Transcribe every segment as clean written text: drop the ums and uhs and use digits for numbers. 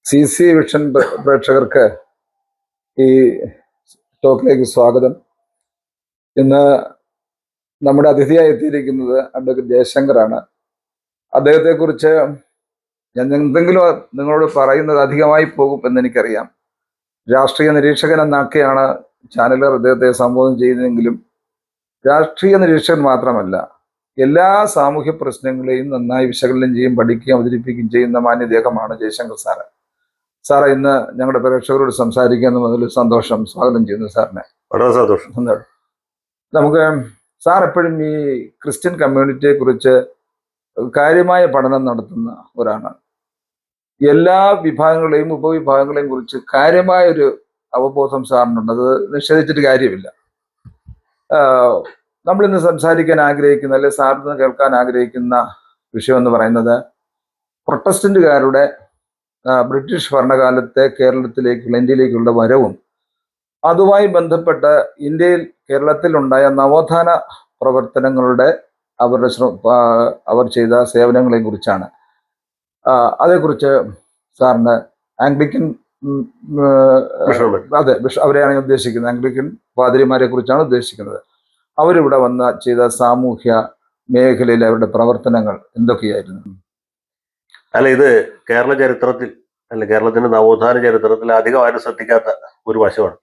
CC vision പ്രേക്ഷകർക്ക് ഈ ടോക്കിലേക്ക് സ്വാഗതം. ഇന്ന് നമ്മുടെ അതിഥിയായി എത്തിയിരിക്കുന്നത് അഡ്വക്കേറ്റ് ജയശങ്കറാണ്. അദ്ദേഹത്തെക്കുറിച്ച് ഞാൻ എന്തെങ്കിലും നിങ്ങളോട് പറയുന്നത് അധികമായി പോകും എന്നെനിക്കറിയാം. രാഷ്ട്രീയ നിരീക്ഷകൻ എന്നൊക്കെയാണ് ചാനലുകാർ അദ്ദേഹത്തെ സംബോധന ചെയ്യുന്നതെങ്കിലും രാഷ്ട്രീയ നിരീക്ഷകൻ മാത്രമല്ല, എല്ലാ സാമൂഹ്യ പ്രശ്നങ്ങളെയും നന്നായി വിശകലനം ചെയ്യും, പഠിക്കുകയും അവതരിപ്പിക്കുകയും ചെയ്യുന്ന മാന്യദേഹമാണ് ജയശങ്കർ സാറ്. സാറേ, ഇന്ന് ഞങ്ങളുടെ പ്രേക്ഷകരോട് സംസാരിക്കാമെന്ന് അതിൽ സന്തോഷം. സ്വാഗതം ചെയ്യുന്നു സാറിനെ. വളരെ സന്തോഷം. നമുക്ക് സാർ എപ്പോഴും ഈ ക്രിസ്ത്യൻ കമ്മ്യൂണിറ്റിയെ കുറിച്ച് കാര്യമായ പഠനം നടത്തുന്ന ഒരാളാണ്. എല്ലാ വിഭാഗങ്ങളെയും ഉപവിഭാഗങ്ങളെയും കുറിച്ച് കാര്യമായൊരു അവബോധം സാറിനുണ്ട്. അത് നിഷേധിച്ചിട്ട് കാര്യമില്ല. നമ്മളിന്ന് സംസാരിക്കാൻ ആഗ്രഹിക്കുന്ന, അല്ലെ സാറിന് കേൾക്കാൻ ആഗ്രഹിക്കുന്ന വിഷയം എന്ന് പറയുന്നത് പ്രൊട്ടസ്റ്റന്റുകാരുടെ ബ്രിട്ടീഷ് ഭരണകാലത്തെ ഇന്ത്യയിലേക്കുള്ള വരവും അതുമായി ബന്ധപ്പെട്ട് കേരളത്തിൽ ഉണ്ടായ നവോത്ഥാന പ്രവർത്തനങ്ങളുടെ അവർ ചെയ്ത സേവനങ്ങളെ കുറിച്ചാണ്. അതേക്കുറിച്ച് സാറിന് ആംഗ്ലിക്കൻ അതെ അവരെയാണ് ഉദ്ദേശിക്കുന്നത്. ആംഗ്ലിക്കൻ പാതിരിമാരെ കുറിച്ചാണ് ഉദ്ദേശിക്കുന്നത്. അവരിവിടെ ചെയ്ത സാമൂഹ്യ മേഖലയിലെ അവരുടെ പ്രവർത്തനങ്ങൾ എന്തൊക്കെയായിരുന്നു? അല്ല, ഇത് കേരള ചരിത്രത്തിൽ കേരളത്തിന്റെ നവോത്ഥാന ചരിത്രത്തിൽ അധികം ആരും ശ്രദ്ധിക്കാത്ത ഒരു വശമാണ്.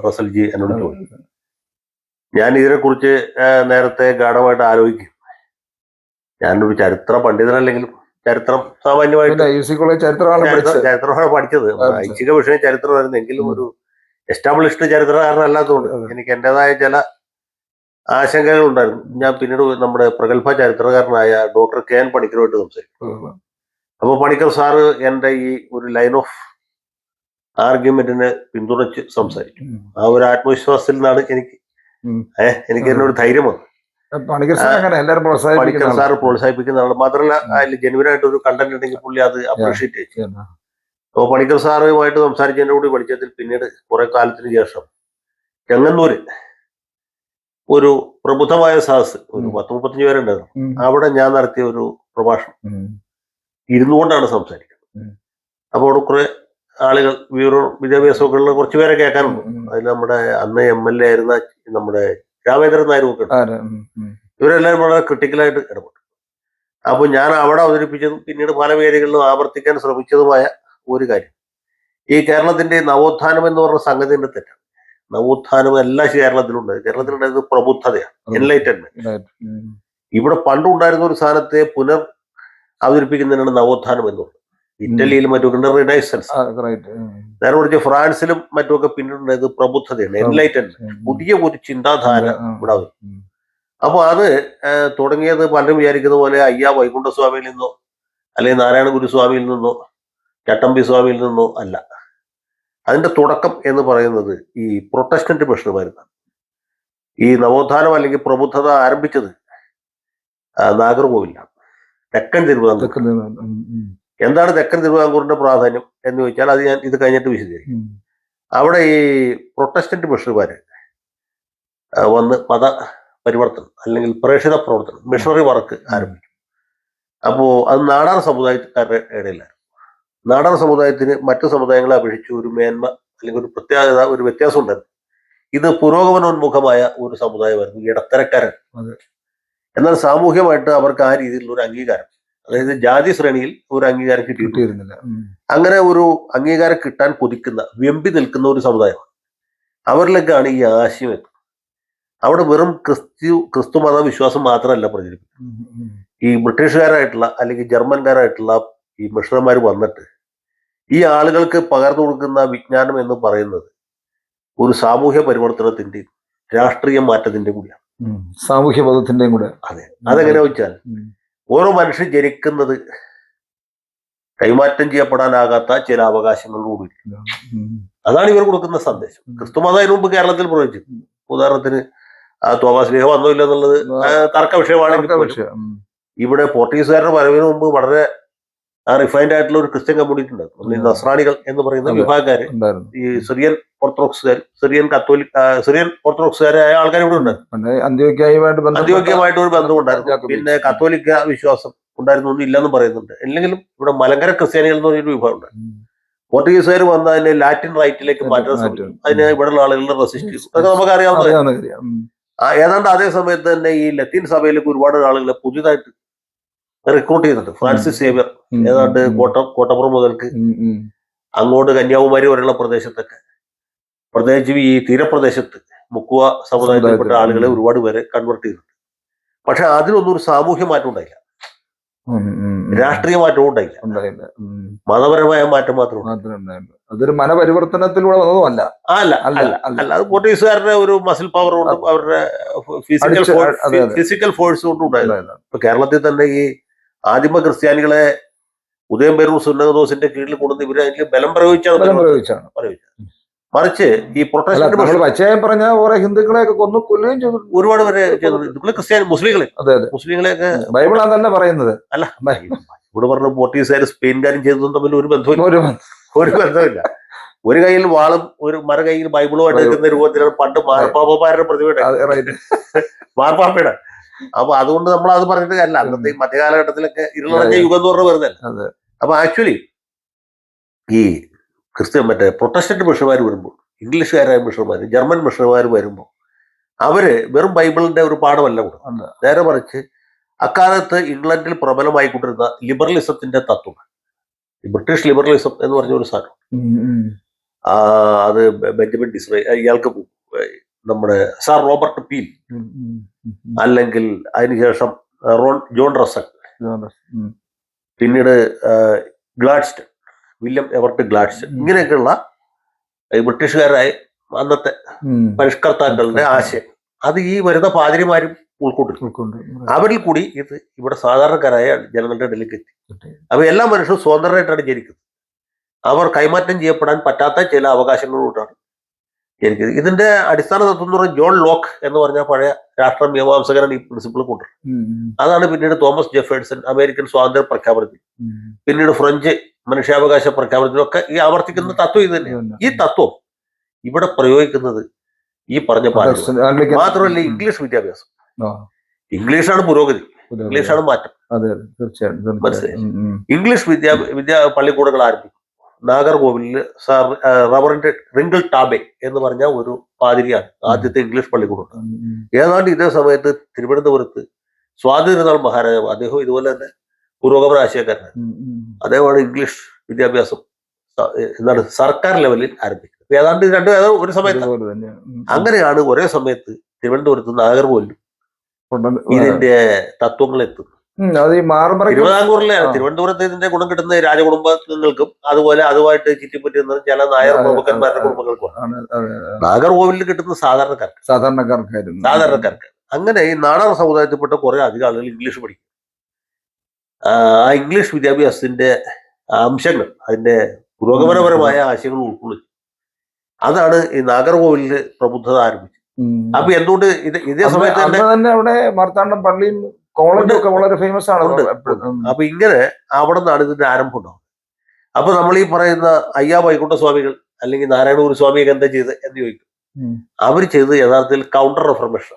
റസൽജി എന്നോട് ചോദിച്ചു. ഞാൻ ഇതിനെക്കുറിച്ച് നേരത്തെ ഗാഢമായിട്ട് ആലോചിക്കും. ഞാനൊരു ചരിത്ര പണ്ഡിതനല്ലെങ്കിലും ചരിത്രം സാമാന്യമായിട്ട് ചരിത്രമാണ് പഠിച്ചത്. ഐച്ഛിക വിഷയം ചരിത്രമായിരുന്നു. എങ്കിലും ഒരു എസ്റ്റാബ്ലിഷ്ഡ് ചരിത്രകാരനല്ലാത്തതുകൊണ്ട് എനിക്ക് എന്റേതായ ചില ആശങ്കകൾ ഉണ്ടായിരുന്നു. ഞാൻ പിന്നീട് നമ്മുടെ പ്രഗത്ഭ ചരിത്രകാരനായ ഡോക്ടർ KN പണിക്കരുമായിട്ട് സംസാരിക്കും. അപ്പോൾ പണിക്കർ സാറ് എൻ്റെ ഈ ഒരു ലൈൻ ഓഫ് ആർഗ്യുമെന്റിനെ പിന്തുണച്ച് സംസാരിച്ചു. ആ ഒരു ആത്മവിശ്വാസത്തിൽ നിന്നാണ് എനിക്ക് എന്നോട് ധൈര്യം വന്നു. പണിക്കർ സാറ് പ്രോത്സാഹിപ്പിക്കുന്ന ആള് മാത്രമല്ല, അതിൽ ജെനുവിനായിട്ട് ഒരു കണ്ടന്റ് ഉണ്ടെങ്കിൽ പുള്ളി അത് അപ്രീഷിയേറ്റ് ചെയ്തു. അപ്പോൾ പണിക്കർ സാറുമായിട്ട് സംസാരിച്ചതിൻ്റെ കൂടി പഠിച്ചതിൽ പിന്നീട് കുറെ കാലത്തിന് ശേഷം ചെങ്ങന്നൂര് ഒരു പ്രബുദ്ധമായ സദസ്, ഒരു 10-35 പേരുണ്ടായിരുന്നു. അവിടെ ഞാൻ നടത്തിയ ഒരു പ്രഭാഷണം ഇരുന്നുകൊണ്ടാണ് സംസാരിക്കുന്നത്. അപ്പോൾ അവിടെ കുറെ ആളുകൾ വിദ്യാഭ്യാസമൊക്കെ ഉള്ള കുറച്ച് പേരെ കേൾക്കാനുണ്ട്. അതിൽ നമ്മുടെ അന്ന് MLA ആയിരുന്ന നമ്മുടെ രാമേന്ദ്രൻ നായരും ഒക്കെ ഉണ്ട്. ഇവരെല്ലാവരും വളരെ ക്രിട്ടിക്കലായിട്ട് ഇടപെട്ടു. അപ്പൊ ഞാൻ അവിടെ അവതരിപ്പിച്ചതും പിന്നീട് പല വേദികളിലും ആവർത്തിക്കാൻ ശ്രമിച്ചതുമായ ഒരു കാര്യം, ഈ കേരളത്തിന്റെ നവോത്ഥാനം എന്ന് പറഞ്ഞ സംഗതിന്റെ തെറ്റാണ്. നവോത്ഥാനം എല്ലാ കേരളത്തിലുണ്ട്. കേരളത്തിലുണ്ടായത് പ്രബുദ്ധതയാണ്, എൻലൈറ്റൻമെന്റ്. ഇവിടെ പണ്ടുണ്ടായിരുന്ന ഒരു സാധനത്തെ അവതരിപ്പിക്കുന്നതിനാണ് നവോത്ഥാനം എന്നുള്ളത്. ഇറ്റലിയിലും മറ്റുമൊക്കെ റിനൈസൻസ്, നേരെ കുറിച്ച് ഫ്രാൻസിലും മറ്റുമൊക്കെ പിന്നീടുണ്ടായത് പ്രബുദ്ധതയാണ്, എൻലൈറ്റൻമെന്റ്. പുതിയ ഒരു ചിന്താധാര ഇവിടെ വരും. അപ്പൊ അത് തുടങ്ങിയത് പലരും വിചാരിക്കുന്ന പോലെ അയ്യാ വൈകുണ്ഠസ്വാമിയിൽ നിന്നോ അല്ലെങ്കിൽ നാരായണ ഗുരുസ്വാമിയിൽ നിന്നോ ചട്ടമ്പി സ്വാമിയിൽ നിന്നോ അല്ല. അതിന്റെ തുടക്കം എന്ന് പറയുന്നത് ഈ പ്രൊട്ടസ്റ്റന്റ് മിഷണറിമാരുന്നാണ്. ഈ നവോത്ഥാനം അല്ലെങ്കിൽ പ്രബുദ്ധത ആരംഭിച്ചത് നാഗർകോവിലാണ്, തെക്കൻ തിരുവിതാംകൂർ. എന്താണ് തെക്കൻ തിരുവിതാംകൂറിന്റെ പ്രാധാന്യം എന്ന് ചോദിച്ചാൽ അത് ഞാൻ ഇത് കഴിഞ്ഞിട്ട് വിശദീകരിക്കും. അവിടെ ഈ പ്രൊട്ടസ്റ്റന്റ് മിഷണറിമാര് വന്ന് മത പരിവർത്തനം അല്ലെങ്കിൽ പ്രേക്ഷിത പ്രവർത്തനം, മിഷണറി വർക്ക് ആരംഭിക്കും. അപ്പോൾ അത് നാടാർ സമുദായക്കാരുടെ ഇടയിലായിരുന്നു. നാടാർ സമുദായത്തിന് മറ്റു സമുദായങ്ങളെ അപേക്ഷിച്ച് ഒരു മേന്മ അല്ലെങ്കിൽ ഒരു പ്രത്യേകത, ഒരു വ്യത്യാസം ഉണ്ടായിരുന്നു. ഇത് പുരോഗമനോന്മുഖമായ ഒരു സമുദായമായിരുന്നു, ഇടത്തരക്കാരൻ. എന്നാൽ സാമൂഹ്യമായിട്ട് അവർക്ക് ആ രീതിയിലുള്ള ഒരു അംഗീകാരം, അതായത് ജാതി ശ്രേണിയിൽ ഒരു അംഗീകാരം കിട്ടിയിരുന്നില്ല. അങ്ങനെ ഒരു അംഗീകാരം കിട്ടാൻ കൊതിക്കുന്ന, വെമ്പി നിൽക്കുന്ന ഒരു സമുദായമാണ്. അവരിലേക്കാണ് ഈ ആശയം എത്തുന്നത്. അവിടെ വെറും ക്രിസ്തു മത വിശ്വാസം മാത്രമല്ല പ്രചരിപ്പിക്കുന്നത്. ഈ ബ്രിട്ടീഷുകാരായിട്ടുള്ള അല്ലെങ്കിൽ ജർമ്മൻകാരായിട്ടുള്ള ഈ മിഷണറിമാർ വന്നിട്ട് ഈ ആളുകൾക്ക് പകർന്നു കൊടുക്കുന്ന വിജ്ഞാനം എന്ന് പറയുന്നത് ഒരു സാമൂഹ്യ പരിവർത്തനത്തിന്റെയും രാഷ്ട്രീയ മാറ്റത്തിന്റെയും കൂടിയാണ്, സാമൂഹ്യ ബോധത്തിന്റെയും കൂടെ. അതെ. അതെങ്ങനെ വെച്ചാൽ ഓരോ മനുഷ്യൻ ജനിക്കുന്നത് കൈമാറ്റം ചെയ്യപ്പെടാനാകാത്ത ചില അവകാശങ്ങളോടുകൂടി. അതാണ് ഇവർ കൊടുക്കുന്ന സന്ദേശം. ക്രിസ്തുമതം അതിനു മുമ്പ് കേരളത്തിൽ പ്രവചിച്ചു. ഉദാഹരണത്തിന് തോമസ് ലീഹ വന്നോ ഇല്ല എന്നുള്ളത് തർക്ക വിഷയമാണെങ്കിൽ ഇവിടെ പോർട്ടുഗീസുകാരുടെ വരവിന് മുമ്പ് വളരെ റിഫൈൻഡ് ആയിട്ടുള്ള ഒരു ക്രിസ്ത്യൻ കമ്മ്യൂണിറ്റി ഉണ്ടായിരുന്നു. നസ്രാണികൾ എന്ന് പറയുന്ന വിഭാഗക്കാര്, ഈ സിറിയൻ ഓർത്തഡോക്സുകാർ, സിറിയൻ ഓർത്തഡോക്സുകാരായ ആൾക്കാർ ഇവിടെ ഉണ്ടായിരുന്നു. അന്ത്യോക്യമായിട്ട് ഒരു ബന്ധമുണ്ടായിരുന്നു. പിന്നെ കത്തോലിക്ക വിശ്വാസം ഉണ്ടായിരുന്നു, ഒന്നും ഇല്ലെന്നും പറയുന്നുണ്ട്. അല്ലെങ്കിലും ഇവിടെ മലങ്കര ക്രിസ്ത്യാനികൾ എന്ന് പറഞ്ഞൊരു വിഭാഗം ഉണ്ടായിരുന്നു. പോർട്ടുഗീസുകാർ വന്ന് അതിനെ ലാറ്റിൻ റൈറ്റിലേക്ക് മാറ്റാൻ ശ്രമിച്ചു. അതിന് ഇവിടെയുള്ള ആളുകളുടെ റെസിസ്റ്റ് ചെയ്തു. അതൊക്കെ നമുക്ക് അറിയാവുന്ന ഏതാണ്ട് അതേ സമയത്ത് തന്നെ ഈ ലത്തീൻ സഭയിലേക്ക് ഒരുപാട് ആളുകളെ പുതിയതായിട്ട് റിക്രൂട്ട് ചെയ്യുന്നുണ്ട്. ഫ്രാൻസിസ് സേവിയർ ഏതാണ്ട് കോട്ടപ്പുറം മുതൽക്ക് അങ്ങോട്ട് കന്യാകുമാരി വരെയുള്ള പ്രദേശത്തൊക്കെ, പ്രത്യേകിച്ച് ഈ തീരപ്രദേശത്ത് മുക്കുവ സമുദായത്തിൽപ്പെട്ട ആളുകളെ ഒരുപാട് പേരെ കൺവേർട്ട് ചെയ്തിട്ടുണ്ട്. പക്ഷെ അതിനൊന്നും ഒരു സാമൂഹ്യ മാറ്റം ഉണ്ടായില്ല, രാഷ്ട്രീയ മാറ്റവും ഉണ്ടായില്ല, മതപരമായ മാറ്റം മാത്രമേ. അതൊരു മനപരിവർത്തനത്തിലൂടെ വന്നതുമല്ല. അല്ല അത് പോർട്ടുഗീസുകാരുടെ ഒരു മസിൽ പവർ കൊണ്ടും അവരുടെ ഫിസിക്കൽ ഫോഴ്സ് കൊണ്ടും ഉണ്ടായിരുന്നു. ഇപ്പൊ കേരളത്തിൽ തന്നെ ഈ ആദിമ ക്രിസ്ത്യാനികളെ ഉദയംപേരൂർ സുന്നതദോസിന്റെ കീഴിൽ കൊണ്ടുവന്ന് ഇവര് അതിൽ ബലം പ്രയോഗിച്ചാണ്. മറിച്ച് ഈ പ്രൊട്ടസ്റ്റന്റ് പച്ചയായി പറഞ്ഞ കുറെ ഹിന്ദുക്കളെയൊക്കെ കൊന്നു കൊല്ലുകയും ചെയ്തു, ഒരുപാട് പേരെ ചെയ്തു. ക്രിസ്ത്യാനി മുസ്ലിങ്ങളെയൊക്കെ ബൈബിളാണ് തന്നെ പറയുന്നത്. അല്ല, ഇവിടെ പറഞ്ഞ പോർട്ടുഗീസുകാരും സ്പെയിൻകാരും ചെയ്തതും തമ്മിൽ ഒരു ബന്ധമില്ല. ഒരു കയ്യിൽ വാളും ഒരു മറു കയ്യിൽ ബൈബിളും എടുക്കുന്ന രൂപത്തിലാണ് പണ്ട് മാർപ്പാപ്പമാരുടെ പ്രതിമയുടെ മാർപ്പാപ്പയുടെ. അപ്പൊ അതുകൊണ്ട് നമ്മൾ അത് പറഞ്ഞിട്ട് കാര്യമില്ല. അന്നത്തെ മധ്യകാലഘട്ടത്തിലൊക്കെ ഇരുളടഞ്ഞ യുഗം എന്ന് പറഞ്ഞ വെറുതെ. അപ്പൊ ആക്ച്വലി ഈ മറ്റേ പ്രൊട്ടസ്റ്റന്റ് മിഷണർമാർ വരുമ്പോൾ, ഇംഗ്ലീഷുകാരായ മിഷണർമാർ, ജർമ്മൻ മിഷണർമാർ വരുമ്പോൾ അവര് വെറും ബൈബിളിന്റെ ഒരു പാഠമല്ല കൊടുക്കുന്നത്. നേരെ മറിച്ച് അക്കാലത്ത് ഇംഗ്ലണ്ടിൽ പ്രബലമായിക്കൊണ്ടിരുന്ന ലിബറലിസത്തിന്റെ തത്വം, ബ്രിട്ടീഷ് ലിബറലിസം എന്ന് പറഞ്ഞ ഒരു സാധനം, അത് ബെഞ്ചമിൻ ഡിസ്റേ, ഇയാൾക്ക് നമ്മുടെ സർ റോബർട്ട് പീൽ, അല്ലെങ്കിൽ അതിനുശേഷം ജോൺ റസൽ, പിന്നീട് ഗ്ലാഡ്സ്റ്റൺ, വില്യം എവർട്ട് ഗ്ലാഡ്സ്റ്റൺ, ഇങ്ങനെയൊക്കെയുള്ള ബ്രിട്ടീഷുകാരായ അന്നത്തെ പരിഷ്കർത്താക്കളുടെ ആശയം അത് ഈ വരുന്ന പാതിരിമാരും ഉൾക്കൊണ്ടിരുന്നു. അവരിൽ കൂടി ഇത് ഇവിടെ സാധാരണക്കാരായ ജനങ്ങളുടെ ഇടയിലേക്ക് എത്തി. അപ്പൊ എല്ലാ മനുഷ്യരും സ്വതന്ത്രരായിട്ടാണ് ജനിക്കുന്നത്. അവർ കൈമാറ്റം ചെയ്യപ്പെടാൻ പറ്റാത്ത ചില അവകാശങ്ങളോടാണ് ജനിക്കുന്നത്. ഇതിന്റെ അടിസ്ഥാന തത്വം എന്ന് പറഞ്ഞാൽ ജോൺ ലോക്ക് എന്ന് പറഞ്ഞ പഴയ രാഷ്ട്ര മീമാംസകരാണ് ഈ പ്രിൻസിപ്പിൾ കൊണ്ടുവരുന്നത്. അതാണ് പിന്നീട് തോമസ് ജെഫേഴ്സൺ അമേരിക്കൻ സ്വാതന്ത്ര്യ പ്രഖ്യാപനത്തിൽ, പിന്നീട് ഫ്രഞ്ച് മനുഷ്യാവകാശ പ്രഖ്യാപനത്തിലൊക്കെ ഈ ആവർത്തിക്കുന്ന തത്വം ഇത് തന്നെയാണ്. ഈ തത്വം ഇവിടെ പ്രയോഗിക്കുന്നത് ഈ പറഞ്ഞ മാത്രമല്ല ഇംഗ്ലീഷ് വിദ്യാഭ്യാസം. ഇംഗ്ലീഷാണ് പുരോഗതി, ഇംഗ്ലീഷാണ് മാറ്റം. മനസ്സിലായി? ഇംഗ്ലീഷ് പള്ളിക്കൂടങ്ങൾ ആരംഭിക്കും. നാഗർകോവിലില് റവറന്റ് റിങ്കിൾ ടാബെ എന്ന് പറഞ്ഞ ഒരു പാതിരിയാണ് ആദ്യത്തെ ഇംഗ്ലീഷ് പള്ളിക്കൂടം. ഏതാണ്ട് ഇതേ സമയത്ത് തിരുവനന്തപുരത്ത് സ്വാതിരുന്നാൾ മഹാരാജാവ്, അദ്ദേഹം ഇതുപോലെ തന്നെ പുരോഗമന ആശയക്കാരനാണ്. അദ്ദേഹമാണ് ഇംഗ്ലീഷ് വിദ്യാഭ്യാസം എന്താണ് സർക്കാർ ലെവലിൽ ആരംഭിക്കുന്നത്. ഏതാണ്ട് ഒരു സമയത്ത് അങ്ങനെയാണ് ഒരേ സമയത്ത് തിരുവനന്തപുരത്ത് നാഗർകോവിലും ഇതിന്റെ തത്വങ്ങൾ എത്തുന്നത്. തിരുവനന്തപുരത്ത് ഇതിന്റെ ഗുണം കിട്ടുന്ന രാജകുടുംബങ്ങൾക്കും അതുപോലെ അതുമായിട്ട് ചുറ്റിപ്പറ്റി ചില നായർ പ്രമുഖന്മാരുടെ കുടുംബങ്ങൾക്കും. നാഗർകോവിലിൽ കിട്ടുന്ന സാധാരണക്കാർക്ക്. അങ്ങനെ ഈ നാടാർ സമുദായത്തിൽപ്പെട്ട കുറെ അധികം ആളുകൾ ഇംഗ്ലീഷ് പഠിക്കും. ആ ഇംഗ്ലീഷ് വിദ്യാഭ്യാസത്തിന്റെ അംശങ്ങൾ, അതിന്റെ പുരോഗമനപരമായ ആശയങ്ങൾ ഉൾക്കൊള്ളിച്ചു. അതാണ് ഈ നാഗർകോവിലില് പ്രബുദ്ധത ആരംഭിച്ചത്. അപ്പൊ എന്തുകൊണ്ട് ഇതേ സമയത്ത് തന്നെ അവിടെ മാർത്താണ്ഡം പള്ളിയും കോളേജും ഒക്കെ വളരെ ഫേമസ് ആണ്. അപ്പൊ ഇങ്ങനെ അവിടെ നിന്നാണ് ഇതിന്റെ ആരംഭം ഉണ്ടാവുന്നത്. അപ്പൊ നമ്മൾ ഈ പറയുന്ന അയ്യാ വൈകുണ്ഠ സ്വാമികൾ അല്ലെങ്കിൽ നാരായണഗുരു സ്വാമിയൊക്കെ എന്താ ചെയ്ത് എന്ന് ചോദിക്കും. അവർ ചെയ്ത് യഥാർത്ഥത്തിൽ കൗണ്ടർ റിഫർമേഷൻ.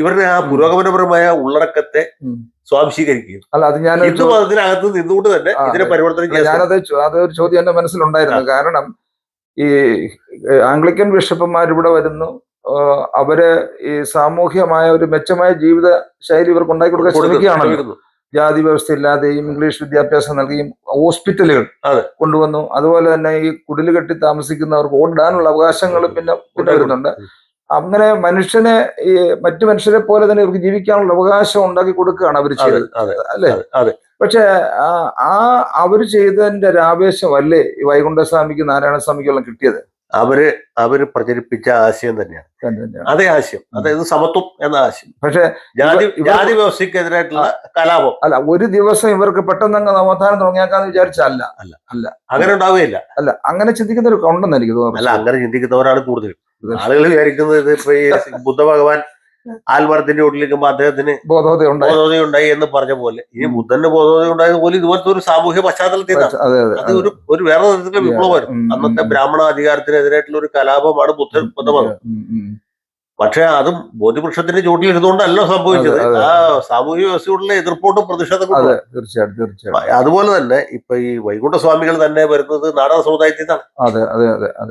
ഇവരുടെ ആ പുരോഗമനപരമായ ഉള്ളടക്കത്തെ സ്വാംശീകരിക്കുകയും ഹിന്ദുമതത്തിനകത്ത് നിന്നുകൊണ്ട് തന്നെ ഇതിനെ പരിവർത്തനം ചെയ്യാൻ. അതൊരു ചോദ്യം എന്റെ മനസ്സിലുണ്ടായിരുന്നു. കാരണം ഈ ആംഗ്ലിക്കൻ ബിഷപ്പന്മാർ ഇവിടെ വരുന്നു, അവര് ഈ സാമൂഹ്യമായ ഒരു മെച്ചമായ ജീവിത ശൈലി ഇവർക്ക് ഉണ്ടാക്കി കൊടുക്കാൻ ശ്രമിക്കുകയാണല്ലോ. ജാതി വ്യവസ്ഥ ഇല്ലാതെയും ഇംഗ്ലീഷ് വിദ്യാഭ്യാസം നൽകിയും ഹോസ്പിറ്റലുകൾ കൊണ്ടുവന്നു. അതുപോലെ തന്നെ ഈ കുടില് കെട്ടി താമസിക്കുന്നവർക്ക് ഓടിടാനുള്ള അവകാശങ്ങൾ പിന്നെ വരുന്നുണ്ട്. അങ്ങനെ മനുഷ്യനെ ഈ മറ്റു മനുഷ്യരെ പോലെ തന്നെ ഇവർക്ക് ജീവിക്കാനുള്ള അവകാശം ഉണ്ടാക്കി കൊടുക്കുകയാണ് അവർ ചെയ്തത്, അല്ലേ? പക്ഷെ അവര് ചെയ്തതിന്റെ ഒരു ആവേശമല്ലേ ഈ വൈകുണ്ഠസ്വാമിക്ക് നാരായണസ്വാമിക്കെല്ലാം കിട്ടിയത്? അവര് പ്രചരിപ്പിച്ച ആശയം തന്നെയാണ് അതേ ആശയം, അതായത് സമത്വം എന്ന ആശയം. പക്ഷെ ജാതി വ്യവസ്ഥക്കെതിരായിട്ടുള്ള കലാപം അല്ല. ഒരു ദിവസം ഇവർക്ക് പെട്ടെന്ന് അങ്ങ് നവോത്ഥാനം തുടങ്ങിയാക്കാന്ന് വിചാരിച്ചല്ല. അങ്ങനെ ഉണ്ടാവുകയില്ല. അങ്ങനെ ചിന്തിക്കുന്നവർ ഉണ്ടെന്ന് എനിക്ക് തോന്നുന്നു. അല്ല, അങ്ങനെ ചിന്തിക്കുന്നവരാണ് കൂടുതലും. ആളുകൾ വിചാരിക്കുന്നത് ഇപ്പൊ ഈ ബുദ്ധ ഭഗവാൻ ആൽമരത്തിന്റെ ഉള്ളിലേക്കുമ്പോ അദ്ദേഹത്തിന് ബോധോദയം എന്ന് പറഞ്ഞ പോലെ ഈ ബുദ്ധന്റെ ബോധോദയം ഉണ്ടായത് പോലെ ഇതുപോലത്തെ ഒരു സാമൂഹ്യ പശ്ചാത്തലത്തിൽ അത് ഒരു വേറെ തരത്തിലുള്ള വിപ്ലവമായിരുന്നു. അന്നത്തെ ബ്രാഹ്മണ അധികാരത്തിനെതിരായിട്ടുള്ള ഒരു കലാപമാണ് ബുദ്ധമതം. പക്ഷെ അതും ബോധ്യവൃക്ഷത്തിന്റെ ചോട്ടിൽ ഇരുന്നുകൊണ്ടല്ല സംഭവിച്ചത്. ആ സാമൂഹിക വ്യവസ്ഥയോടുള്ള എതിർപ്പോട്ടും പ്രതിഷേധം അതെ, തീർച്ചയായിട്ടും. അതുപോലെ തന്നെ ഇപ്പൊ ഈ വൈകുണ്ഠസ്വാമികൾ തന്നെ വരുന്നത് നാടാർ സമുദായത്തിൽ നിന്നാണ്. അതെ.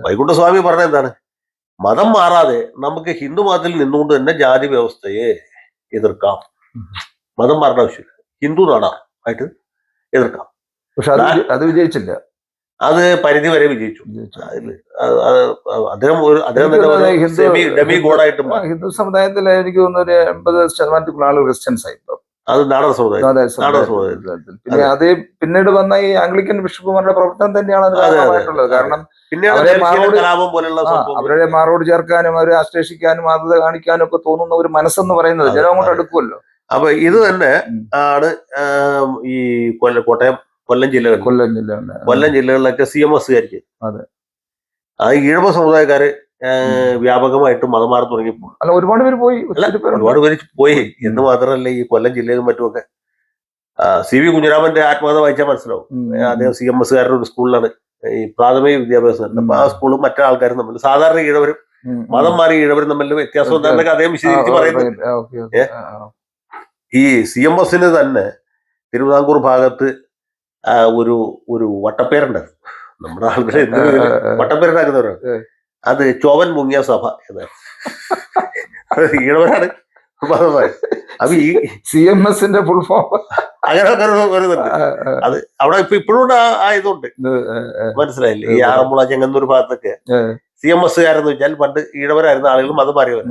വൈകുണ്ഠസ്വാമി പറഞ്ഞ എന്താണ്, മതം മാറാതെ നമുക്ക് ഹിന്ദു മതത്തിൽ നിന്നുകൊണ്ട് തന്നെ ജാതി വ്യവസ്ഥയെ എതിർക്കാം. മതം മാറേണ്ട ആവശ്യമില്ല, ഹിന്ദു നാടാർ ആയിട്ട് എതിർക്കാം. പക്ഷെ അത് വിജയിച്ചില്ല. അത് പരിധി വരെ വിജയിച്ചു. അദ്ദേഹം തന്നെ ഡെമി ഗോഡായിട്ട് ഹിന്ദു സമുദായത്തിൽ എനിക്ക് തോന്നുന്നു ഒരു 80% ആളുകൾ ക്രിസ്ത്യൻസ് ആയി. അത് നാടൻ സമുദായത്തിൽ. പിന്നെ അത് പിന്നീട് വന്ന ഈ ആംഗ്ലിക്കൻ ബിഷപ്പുമാരുടെ പ്രവർത്തനം തന്നെയാണ് അത് കാരണമായിട്ടുള്ളത്. കാരണം അവരെ മാറോട് ചേർക്കാനും അവരെ ആശ്ലേഷിക്കാനും മാതൃത കാണിക്കാനും ഒക്കെ തോന്നുന്ന ഒരു മനസ്സെന്ന് പറയുന്നത് ജനം അങ്ങോട്ട് അടുക്കുമല്ലോ. അപ്പൊ ഇത് തന്നെ ആണ് ഈ കോട്ടയം കൊല്ലം ജില്ലകളിലൊക്കെ CMSകാർക്ക് അത് ഈഴവ സമുദായക്കാര് വ്യാപകമായിട്ട് മതം മാറി തുടങ്ങിയപ്പോൾ ഒരുപാട് പേര് പോയി എന്ന് മാത്രമല്ല, ഈ കൊല്ലം ജില്ലയിലും മറ്റുമൊക്കെ CV കുഞ്ഞിരാമന്റെ ആത്മകഥ വായിച്ചാൽ മനസ്സിലാവും. അദ്ദേഹം CMSകാരുടെ ഒരു സ്കൂളിലാണ് ഈ പ്രാഥമിക വിദ്യാഭ്യാസം. അപ്പൊ ആ സ്കൂളും മറ്റു ആൾക്കാരും തമ്മിൽ സാധാരണ ഈഴവരും മതം മാറി ഈഴവരും തമ്മിൽ വ്യത്യാസം എന്താണെന്നൊക്കെ അദ്ദേഹം വിശദീകരിച്ച് പറയുന്നത്. ഈ CMSന് തന്നെ തിരുവിതാംകൂർ ഭാഗത്ത് ഒരു വട്ടപ്പേരുണ്ട്. നമ്മുടെ ആളുകളെ വട്ടപ്പേരുണ്ടാക്കുന്നവരാണ്. അത് ചോവൻ മുങ്ങിയ സഭ എന്നാണ്. ഈഴവരാണ് അപ്പൊ ഈ CMSന്റെ ഫുൾ ഫോം അങ്ങനെ അത് അവിടെ ഇപ്പോഴും ആയതുകൊണ്ട് മനസ്സിലായില്ലേ. ഈ ആറന്മുള ചെങ്ങന്നൂർ ഭാഗത്തൊക്കെ CMSകാരെന്ന് വെച്ചാൽ പണ്ട് ഈഴവരായിരുന്ന ആളുകൾ മതം മാറിയവരാണ്.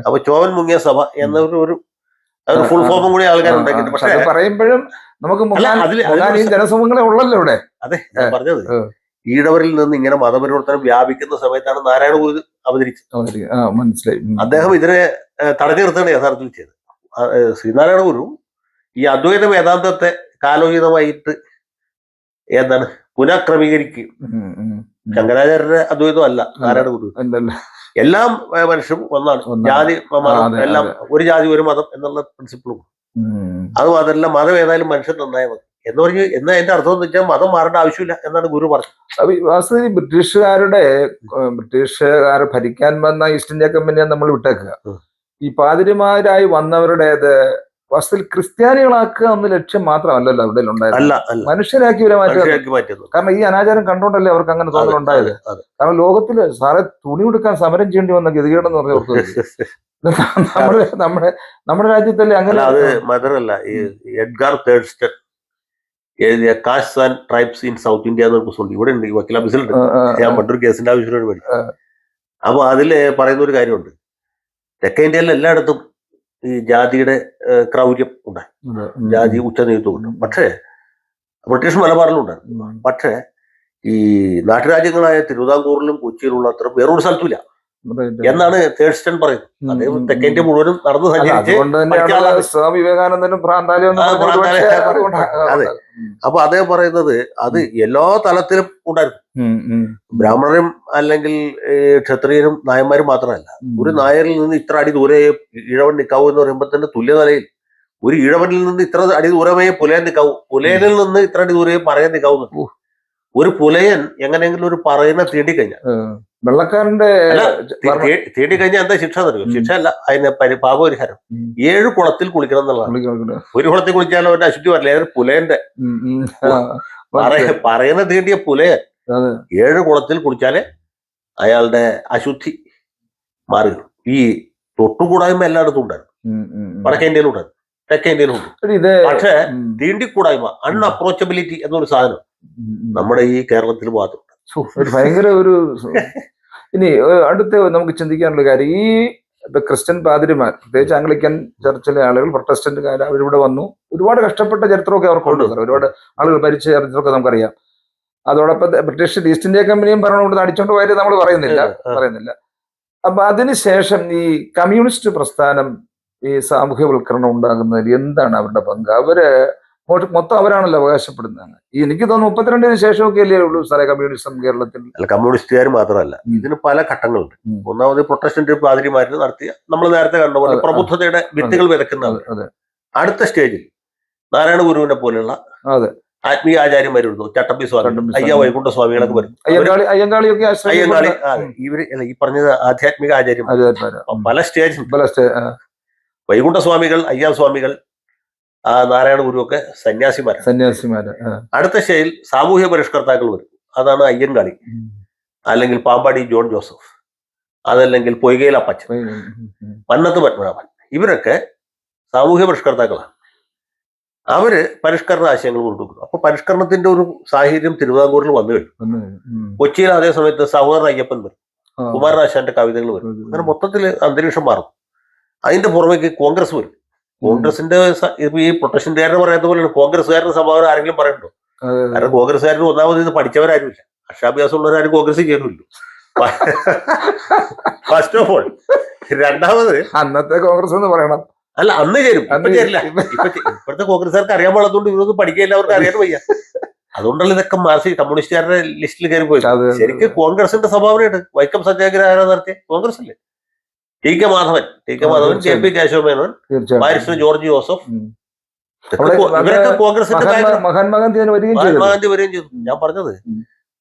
അപ്പൊ ചോവൻ മുങ്ങിയ സഭ എന്നൊരു ഫുൾ ഫോമും കൂടി ആൾക്കാരുണ്ടാക്കിയിട്ട്. പക്ഷെ പറയുമ്പോഴും നമുക്ക് ജനസമൂഹങ്ങളെ ഉള്ളല്ലോ ഇവിടെ. അതെ, ഞാൻ പറഞ്ഞത് ഈഴവരിൽ നിന്ന് ഇങ്ങനെ മതപരിവർത്തനം വ്യാപിക്കുന്ന സമയത്താണ് നാരായണ ഗുരു അവതരിച്ചത്. മനസ്സിലായി. അദ്ദേഹം ഇതിനെ തടഞ്ഞു നിർത്തുകയാണ് യഥാർത്ഥത്തിൽ ചെയ്തത്. ശ്രീനാരായണ ഗുരു ഈ അദ്വൈത വേദാന്തത്തെ കാലോചിതമായിട്ട് എന്താണ് പുനഃക്രമീകരിക്കുകയും, ശങ്കരാചാര്യരുടെ അദ്വൈതം അല്ല നാരായണ ഗുരു, എല്ലാം മനുഷ്യരും ഒന്നാണ്, ജാതി എല്ലാം ഒരു ജാതി ഒരു മതം എന്നുള്ള പ്രിൻസിപ്പിളും. അതും അതല്ല, മതം ഏതായാലും മനുഷ്യൻ നന്നായ മതി എന്ന് പറഞ്ഞ് എന്നാ എന്റെ അർത്ഥം എന്ന് വെച്ചാൽ മതം മാറേണ്ട ആവശ്യമില്ല എന്നാണ് ഗുരു പറഞ്ഞത്. വാസ്തവത്തിൽ ബ്രിട്ടീഷുകാർ ഭരിക്കാൻ വന്ന ഈസ്റ്റ് ഇന്ത്യ കമ്പനിയെ നമ്മൾ വിട്ടേക്കുക. ഈ പാതിരിമാരായി വന്നവരുടേത് വാസ്തവത്തിൽ ക്രിസ്ത്യാനികളാക്കുക എന്ന ലക്ഷ്യം മാത്രമല്ലല്ലോ അവിടെ ഉണ്ടായത്, മനുഷ്യരാക്കി ഇവരെ മാറ്റുക. കാരണം ഈ അനാചാരം കണ്ടോണ്ടല്ലേ അവർക്ക് അങ്ങനെ തോന്നലുണ്ടായത്. കാരണം ലോകത്തില് സാറെ തുണി കൊടുക്കാൻ സമരം ചെയ്യേണ്ടി വന്ന ഗതികേടെന്ന് പറഞ്ഞവർക്ക് നമ്മുടെ രാജ്യത്തല്ലേ അങ്ങനെ. അത് മാത്രമല്ല, ഈ എഡ്ഗാർ തേഴ്സ്റ്റൺ എഴുതിയ caste and tribes in south India എന്ന പുസ്തകം ഇവിടെ ഉണ്ട്, വക്കീൽ ഓഫീസിലുണ്ട്. ഞാൻ പണ്ടൊരു കേസിന്റെ ആവശ്യത്തിന് വേണ്ടി. അപ്പൊ അതില് പറയുന്ന ഒരു കാര്യമുണ്ട്, തെക്കേ ഇന്ത്യയിൽ എല്ലായിടത്തും ഈ ജാതിയുടെ ക്രൗര്യം ഉണ്ടായി, ജാതി ഉച്ചനീതത്വം. പക്ഷേ ബ്രിട്ടീഷ് മലബാറിലും ഉണ്ടായിരുന്നു. പക്ഷേ ഈ നാട്ടുരാജ്യങ്ങളായ തിരുവിതാംകൂറിലും കൊച്ചിയിലുള്ള അത്ര വേറൊരു സ്ഥലത്തുമില്ല എന്നാണ് തേഴ്സ്റ്റൺ പറയുന്നത്. അദ്ദേഹം തെക്കേ ഇന്ത്യ മുഴുവനും നടന്നു സഞ്ചരിച്ച് വിവേകാനന്ദനും അതെ. അപ്പൊ അദ്ദേഹം പറയുന്നത് അത് എല്ലാ തലത്തിലും ഉണ്ടായിരുന്നു. ബ്രാഹ്മണരും അല്ലെങ്കിൽ ക്ഷത്രിയരും നായന്മാരും മാത്രമല്ല, ഒരു നായരിൽ നിന്ന് ഇത്ര അടി ദൂരെ ഇഴവൻ നിൽക്കാവൂ എന്ന് പറയുമ്പോൾ തന്നെ തുല്യതലയിൽ ഒരു ഇഴവനിൽ നിന്ന് ഇത്ര അടി ദൂരമേ പുലയൻ നിൽക്കാവൂ, പുലയനിൽ നിന്ന് ഇത്ര അടി ദൂരെ പറയാൻ നിൽക്കാവുന്നു. ഒരു പുലയൻ എങ്ങനെയെങ്കിലും ഒരു പറയുന്ന തീണ്ടിക്കഴിഞ്ഞാൽ, വെള്ളക്കാരന്റെ തീണ്ടിക്കഴിഞ്ഞാൽ എന്താ ശിക്ഷ എന്നറിയോ? ശിക്ഷ അല്ല, അതിന് പാപപരിഹാരം. 7 കുളത്തിൽ കുളിക്കണം എന്നുള്ളതാണ്. ഒരു കുളത്തിൽ കുളിച്ചാലും അവന്റെ അശുദ്ധി വരില്ല. അതൊരു പുലയന്റെ പറയുന്ന തീണ്ടിയ പുലയൻ 7 കുളത്തിൽ കുളിച്ചാലേ അയാളുടെ അശുദ്ധി മാറി. ഈ തൊട്ടുകൂടായ്മ എല്ലായിടത്തും ഉണ്ടായിരുന്നു. വടക്കേ ഇന്ത്യയിലും ഉണ്ടായിരുന്നു, തെക്കേ ഇന്ത്യയിലും ഉണ്ട്. പക്ഷേ തീണ്ടിക്കൂടായ്മ, അൺഅപ്രോച്ചബിലിറ്റി എന്നൊരു സാധനം നമ്മുടെ ഈ കേരളത്തിൽ മാത്രമുണ്ട്. ഭയങ്കര ഒരു ഇനി അടുത്ത നമുക്ക് ചിന്തിക്കാനുള്ള കാര്യം, ഈ ക്രിസ്ത്യൻ പാതിരിമാർ, പ്രത്യേകിച്ച് ആംഗ്ലിക്കൻ ചർച്ചിലെ ആളുകൾ, പ്രൊട്ടസ്റ്റന്റുകാർ, അവരിവിടെ വന്നു. ഒരുപാട് കഷ്ടപ്പെട്ട ചരിത്രമൊക്കെ അവർക്കുണ്ട്. ഒരുപാട് ആളുകൾ ഭരിച്ച ചരിത്രമൊക്കെ നമുക്കറിയാം. അതോടൊപ്പം ബ്രിട്ടീഷ് ഈസ്റ്റ് ഇന്ത്യ കമ്പനിയും ഭരണം അടിച്ചോണ്ട് പോയത് നമ്മൾ പറയുന്നില്ല. അപ്പൊ അതിനുശേഷം ഈ കമ്മ്യൂണിസ്റ്റ് പ്രസ്ഥാനം, ഈ സാമൂഹ്യവൽക്കരണം ഉണ്ടാകുന്നതിൽ എന്താണ് അവരുടെ പങ്ക്? അവര് മൊത്തം അവരാണല്ലോ അവകാശപ്പെടുന്നത്. എനിക്ക് തോന്നുന്നു 32-ന് ശേഷമൊക്കെ അല്ലേ ഉള്ളൂ സാറേ കമ്മ്യൂണിസം കേരളത്തിൽ? അല്ല, കമ്മ്യൂണിസ്റ്റുകാർ മാത്രമല്ല, ഇതിന് പല ഘട്ടങ്ങളുണ്ട്. ഒന്നാമത് പ്രൊട്ടസ്റ്റന്റ് പാതിരിമാരിൽ നടത്തിയ, നമ്മൾ നേരത്തെ കണ്ട പോലെ പ്രബുദ്ധതയുടെ വിത്തുകൾ വിതയ്ക്കുന്നതാണ്. അടുത്ത സ്റ്റേജിൽ നാരായണ ഗുരുവിനെ പോലെയുള്ള ആത്മീയ ആചാര്യന്മാർ വരുന്നു. ചട്ടമ്പി സ്വാമി, ചട്ടമ്പി അയ്യ സ്വാമി. വൈകുണ്ഠ സ്വാമികളൊക്കെ വരുന്നു. അയ്യങ്കാളിയൊക്കെ അയ്യങ്കാളി ഇവര് അല്ല, ഈ പറഞ്ഞത് ആധ്യാത്മിക ആചാര്യന്മാർ പല സ്റ്റേജ്. വൈകുണ്ഠ സ്വാമികൾ, അയ്യ സ്വാമികൾ, നാരായണ ഗുരു ഒക്കെ സന്യാസിമാര്. അടുത്ത സ്റ്റേജിൽ സാമൂഹ്യ പരിഷ്കർത്താക്കൾ വരും. അതാണ് അയ്യൻകാളി, അല്ലെങ്കിൽ പാമ്പാടി ജോൺ ജോസഫ്, അതല്ലെങ്കിൽ പൊയ്കയിൽ അപ്പച്ചൻ, മന്നത്ത് പത്മനാഭൻ. ഇവരൊക്കെ സാമൂഹ്യ പരിഷ്കർത്താക്കളാണ്. അവര് പരിഷ്കരണ ആശയങ്ങൾ കൊണ്ടുവന്നു. അപ്പൊ പരിഷ്കരണത്തിന്റെ ഒരു സാഹചര്യം തിരുവിതാംകൂറിൽ വന്നു കഴിഞ്ഞു. കൊച്ചിയിൽ അതേ സമയത്ത് സഹോദരൻ അയ്യപ്പൻ വരും, കുമാരനാശാന്റെ കവിതകൾ വരും. അങ്ങനെ മൊത്തത്തിൽ അന്തരീക്ഷം മാറും. അതിന്റെ പുറമേക്ക് കോൺഗ്രസ് വരും. കോൺഗ്രസിന്റെ ഈ പ്രൊട്ടക്ഷൻകാരനെ പറയാത്ത പോലെയാണ് കോൺഗ്രസ്സുകാരുടെ സംഭാവന ആരെങ്കിലും പറയുന്നുണ്ടോ? കാരണം കോൺഗ്രസ്സുകാരന് ഒന്നാമത് ഇത് പഠിച്ചവരാരുമില്ല, അക്ഷാഭ്യാസമുള്ളവരാരും കോൺഗ്രസ് ചേരുമില്ല. First of all. രണ്ടാമത്, അന്നത്തെ കോൺഗ്രസ് എന്ന് പറയണം. അല്ല, അന്ന് ചേരും, ഇപ്പൊ ചേരില്ല. ഇപ്പോഴത്തെ കോൺഗ്രസ്സുകാർക്ക് അറിയാൻ പാടാത്തതുകൊണ്ട് ഇവരൊന്നും പഠിക്കില്ല, അവർക്ക് അറിയാൻ വയ്യ. അതുകൊണ്ടല്ല ഇതൊക്കെ കമ്മ്യൂണിസ്റ്റുകാരുടെ ലിസ്റ്റിൽ കയറി പോയി. ശരിക്കും കോൺഗ്രസിന്റെ സംഭാവനയുണ്ട്. വൈക്കം സത്യാഗ്രഹം ആരാ നടത്തിയ? കോൺഗ്രസ് അല്ലേ? T K Madhavan, K P Kesava Menon, barrister George Joseph, ഇവരൊക്കെ കോൺഗ്രസിന്റെ മഹാത്മാഗാന്ധി വരികയും ചെയ്തു. ഞാൻ പറഞ്ഞത്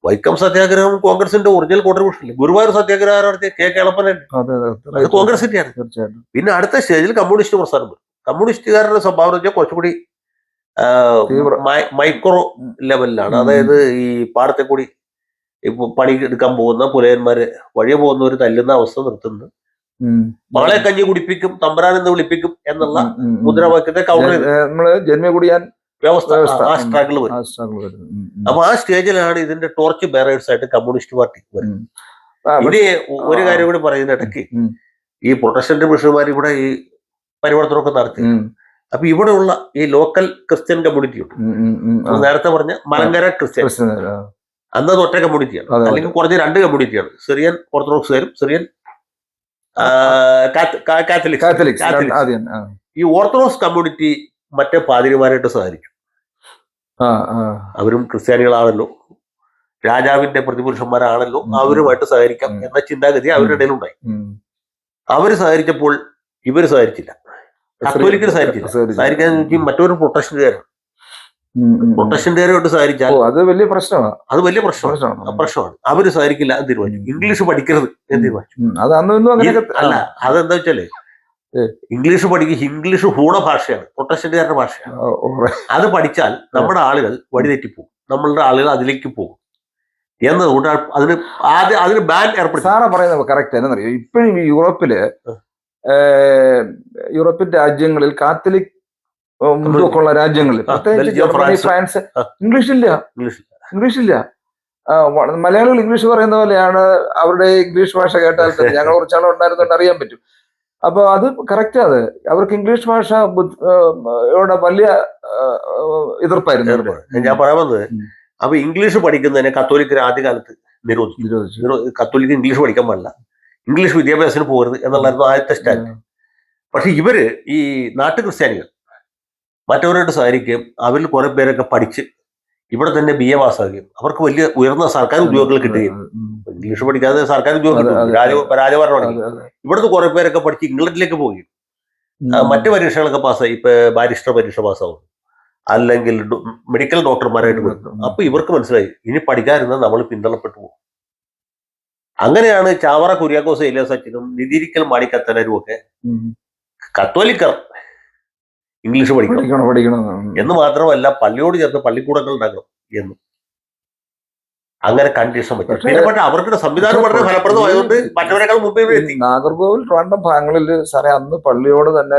വൈക്കം സത്യാഗ്രഹം കോൺഗ്രസിന്റെ ഒറിജിനൽ കോൺട്രിബ്യൂഷൻ അല്ലേ. ഗുരുവായൂർ സത്യാഗ്രഹം നടത്തിയ കെ കേളപ്പനൻ, അത് കോൺഗ്രസിന്റെയാണ്. പിന്നെ അടുത്ത സ്റ്റേജിൽ കമ്മ്യൂണിസ്റ്റ് പ്രസ്ഥാനം വരും. കമ്മ്യൂണിസ്റ്റുകാരുടെ സംഭാവന വെച്ചാൽ കുറച്ചുകൂടി മൈക്രോ ലെവലിലാണ്. അതായത് ഈ പാടത്തെ കൂടി ഇപ്പൊ പണി എടുക്കാൻ പോകുന്ന പുലയന്മാര് വഴിയെ പോകുന്നവര് തല്ലുന്ന അവസ്ഥ നിർത്തുന്നത്, മകളെ കഞ്ഞി കുടിപ്പിക്കും, തമ്പരാനെന്ന് വിളിപ്പിക്കും എന്നുള്ള മുദ്രാവാക്യത്തെ കൗണ്ടർ ചെയ്ത് ജന്മകുടിയാൻ വ്യവസ്ഥ, ആ സ്ട്രഗിൾ വരും. അപ്പൊ ആ സ്റ്റേജിലാണ് ഇതിന്റെ ടോർച്ച് ബെയറേഴ്സ് ആയിട്ട് കമ്മ്യൂണിസ്റ്റ് പാർട്ടി വരും. ഇനി ഒരു കാര്യം കൂടി പറയുന്ന ഇടയ്ക്ക്, ഈ പ്രൊട്ടസ്റ്റന്റ് മിഷണറിമാർ ഇവിടെ ഈ പരിവർത്തനമൊക്കെ നടത്തി. അപ്പൊ ഇവിടെയുള്ള ഈ ലോക്കൽ ക്രിസ്ത്യൻ കമ്മ്യൂണിറ്റി ഉണ്ട്. നേരത്തെ പറഞ്ഞ മലങ്കര ക്രിസ്ത്യൻ, അന്നത് ഒറ്റ കമ്മ്യൂണിറ്റിയാണ്, അല്ലെങ്കിൽ കുറഞ്ഞ രണ്ട് കമ്മ്യൂണിറ്റിയാണ്. സിറിയൻ ഓർത്തഡോക്സുകാരും സിറിയൻ കാത്തലിക്സ്. ഈ ഓർത്തഡോക്സ് കമ്മ്യൂണിറ്റി മറ്റേ പാതിരിമാരായിട്ട് സഹകരിക്കും. അവരും ക്രിസ്ത്യാനികളാണല്ലോ, രാജാവിന്റെ പ്രതിപുരുഷന്മാരാണല്ലോ, അവരുമായിട്ട് സഹകരിക്കാം എന്ന ചിന്താഗതി അവരുടെ ഇടയിലുണ്ടായി. അവര് സഹകരിച്ചപ്പോൾ ഇവര് സഹകരിച്ചില്ല, കത്തോലിക്കർ സഹകരിച്ചില്ല. സഹകരിക്കാൻ മറ്റൊരു പ്രൊട്ടക്ഷൻകാരാണ്. പ്രൊട്ടക്ഷൻകാരുമായിട്ട് സഹകരിച്ചാൽ അത് വലിയ പ്രശ്നമാണ്. പ്രശ്നമാണ്. അവര് സഹകരിക്കില്ല എന്ന് തീരുമാനിച്ചു. ഇംഗ്ലീഷ് പഠിക്കരുത് എന്ന് തീരുമാനിച്ചു. അല്ല, അതെന്താ വെച്ചാല് ഇംഗ്ലീഷ് ഹൂണഭാഷയാണ്, പ്രൊട്ടസ്റ്റന്റുകാരുടെ ഭാഷയാണ്. അത് പഠിച്ചാൽ നമ്മുടെ ആളുകൾ വഴിതെറ്റിപ്പോകും, നമ്മളുടെ ആളുകൾ അതിലേക്ക് പോകും എന്നതുകൊണ്ട് അതിന് ബാൻ ഏർപ്പെടുത്തി. സാറാ പറയുന്നത് കറക്റ്റ്. എന്നറിയോ, ഇപ്പോഴും ഈ യൂറോപ്യൻ രാജ്യങ്ങളിൽ കാത്തലിക് ഉള്ള രാജ്യങ്ങളിൽ, പ്രത്യേകിച്ച് ജർമ്മനി, ഫ്രാൻസ്, ഇംഗ്ലീഷില്ല. മലയാളികൾ ഇംഗ്ലീഷ് പറയുന്ന പോലെയാണ്. അവരുടെ ഇംഗ്ലീഷ് ഭാഷ കേട്ടാൽ തന്നെ ഞങ്ങൾ കുറച്ചാളും ഉണ്ടായിരുന്നുകൊണ്ട് അറിയാൻ പറ്റും. അപ്പൊ അത് കറക്റ്റ്. അത് അവർക്ക് ഇംഗ്ലീഷ് ഭാഷ വലിയ എതിർപ്പായിരുന്നു. ഞാൻ പറയുന്നത്, അപ്പൊ ഇംഗ്ലീഷ് പഠിക്കുന്നതിനെ കത്തോലിക്കർ ആദ്യകാലത്ത് നിരോധിച്ചു. കത്തോലിക്ക് ഇംഗ്ലീഷ് പഠിക്കാൻ പാടില്ല, ഇംഗ്ലീഷ് വിദ്യാഭ്യാസത്തിന് പോകരുത് എന്നുള്ളായിരുന്നു ആദ്യത്തെ സ്റ്റാൻഡ്. പക്ഷെ ഇവര് ഈ നാട്ടു ക്രിസ്ത്യാനികൾ മറ്റവരോട് സഹകരിക്കുകയും അവരിൽ കുറെ പേരൊക്കെ പഠിച്ച് ഇവിടെ തന്നെ BA പാസ്സാക്കുകയും അവർക്ക് വലിയ ഉയർന്ന സർക്കാർ ഉദ്യോഗങ്ങൾ കിട്ടുകയും, ഇംഗ്ലീഷ് പഠിക്കാതെ സർക്കാർ ഉദ്യോഗം കിട്ടും, രാജഭരണം. ഇവിടുത്തെ കുറെ പേരൊക്കെ പഠിച്ച് ഇംഗ്ലണ്ടിലേക്ക് പോവുകയും മറ്റു പരീക്ഷകളൊക്കെ പാസ്സായി. ഇപ്പൊ ബാരിസ്റ്റർ പരീക്ഷ പാസ്സാവും, അല്ലെങ്കിൽ മെഡിക്കൽ ഡോക്ടർമാരായിട്ട് വരും. അപ്പൊ ഇവർക്ക് മനസ്സിലായി ഇനി പഠിക്കാതിരുന്നാൽ നമ്മൾ പിന്തള്ളപ്പെട്ടു പോകും. അങ്ങനെയാണ് ചാവറ കുര്യാക്കോസ് ഏലിയാസ് അച്ഛനും നിതിരിക്കൽ മാണിക്കത്തനരും ഒക്കെ കത്തോലിക്കർ ഇംഗ്ലീഷ് പഠിക്കണം എന്ന് മാത്രമല്ല പള്ളിയോട് ചേർന്ന് പള്ളിക്കൂടങ്ങൾ ഉണ്ടാക്കണം എന്ന് അങ്ങനെ കണ്ടീഷൻ വെച്ചു. പിന്നെ പക്ഷേ അവർക്ക് സംവിധാനം വളരെ ഫലപ്രദമായതുകൊണ്ട് മറ്റവരെക്കാൾ മുമ്പേ എത്തി. നാഗർകോവിൽ ട്രിവാൻഡ്രം ഭാഗങ്ങളിൽ സാറേ അന്ന് പള്ളിയോട് തന്നെ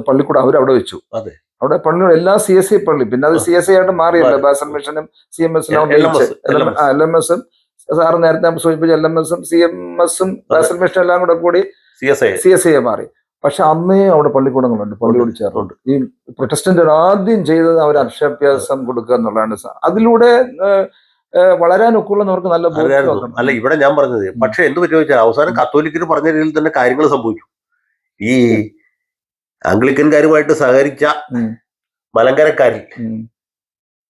പള്ളിക്കൂടം അവരവിടെ വെച്ചു. അതെ, അവിടെ പള്ളിയോട് എല്ലാ CSI പള്ളി, പിന്നെ അത് CSI ആയിട്ട് മാറിയല്ലോ. ബാസൽ മിഷനും CMS LMS സാറ് നേരത്തെ സൂചിപ്പിച്ച LMS CMS ബാസൽ മിഷനും എല്ലാം കൂടി CSI മാറി. പക്ഷെ അന്നേ അവിടെ പള്ളിക്കൂടങ്ങളുണ്ട്, പള്ളിയോട് ചേർന്നുണ്ട്. ഈ പ്രൊട്ടസ്റ്റന്റ് ആദ്യം ചെയ്തത് അവർ അക്ഷരാഭ്യാസം കൊടുക്കുക എന്നുള്ളതാണ്. അതിലൂടെ വളരാൻ ഒക്കുള്ളവർക്ക് നല്ല ബോധ്യം. അല്ല, ഇവിടെ ഞാൻ പറഞ്ഞത് പക്ഷെ എന്ത് പറ്റുമോ വെച്ചാൽ അവസാനം കത്തോലിക്കര് പറഞ്ഞ രീതിയിൽ തന്നെ കാര്യങ്ങൾ സംഭവിച്ചു. ഈ ആംഗ്ലിക്കൻകാരുമായിട്ട് സഹകരിച്ച മലങ്കരക്കാരിൽ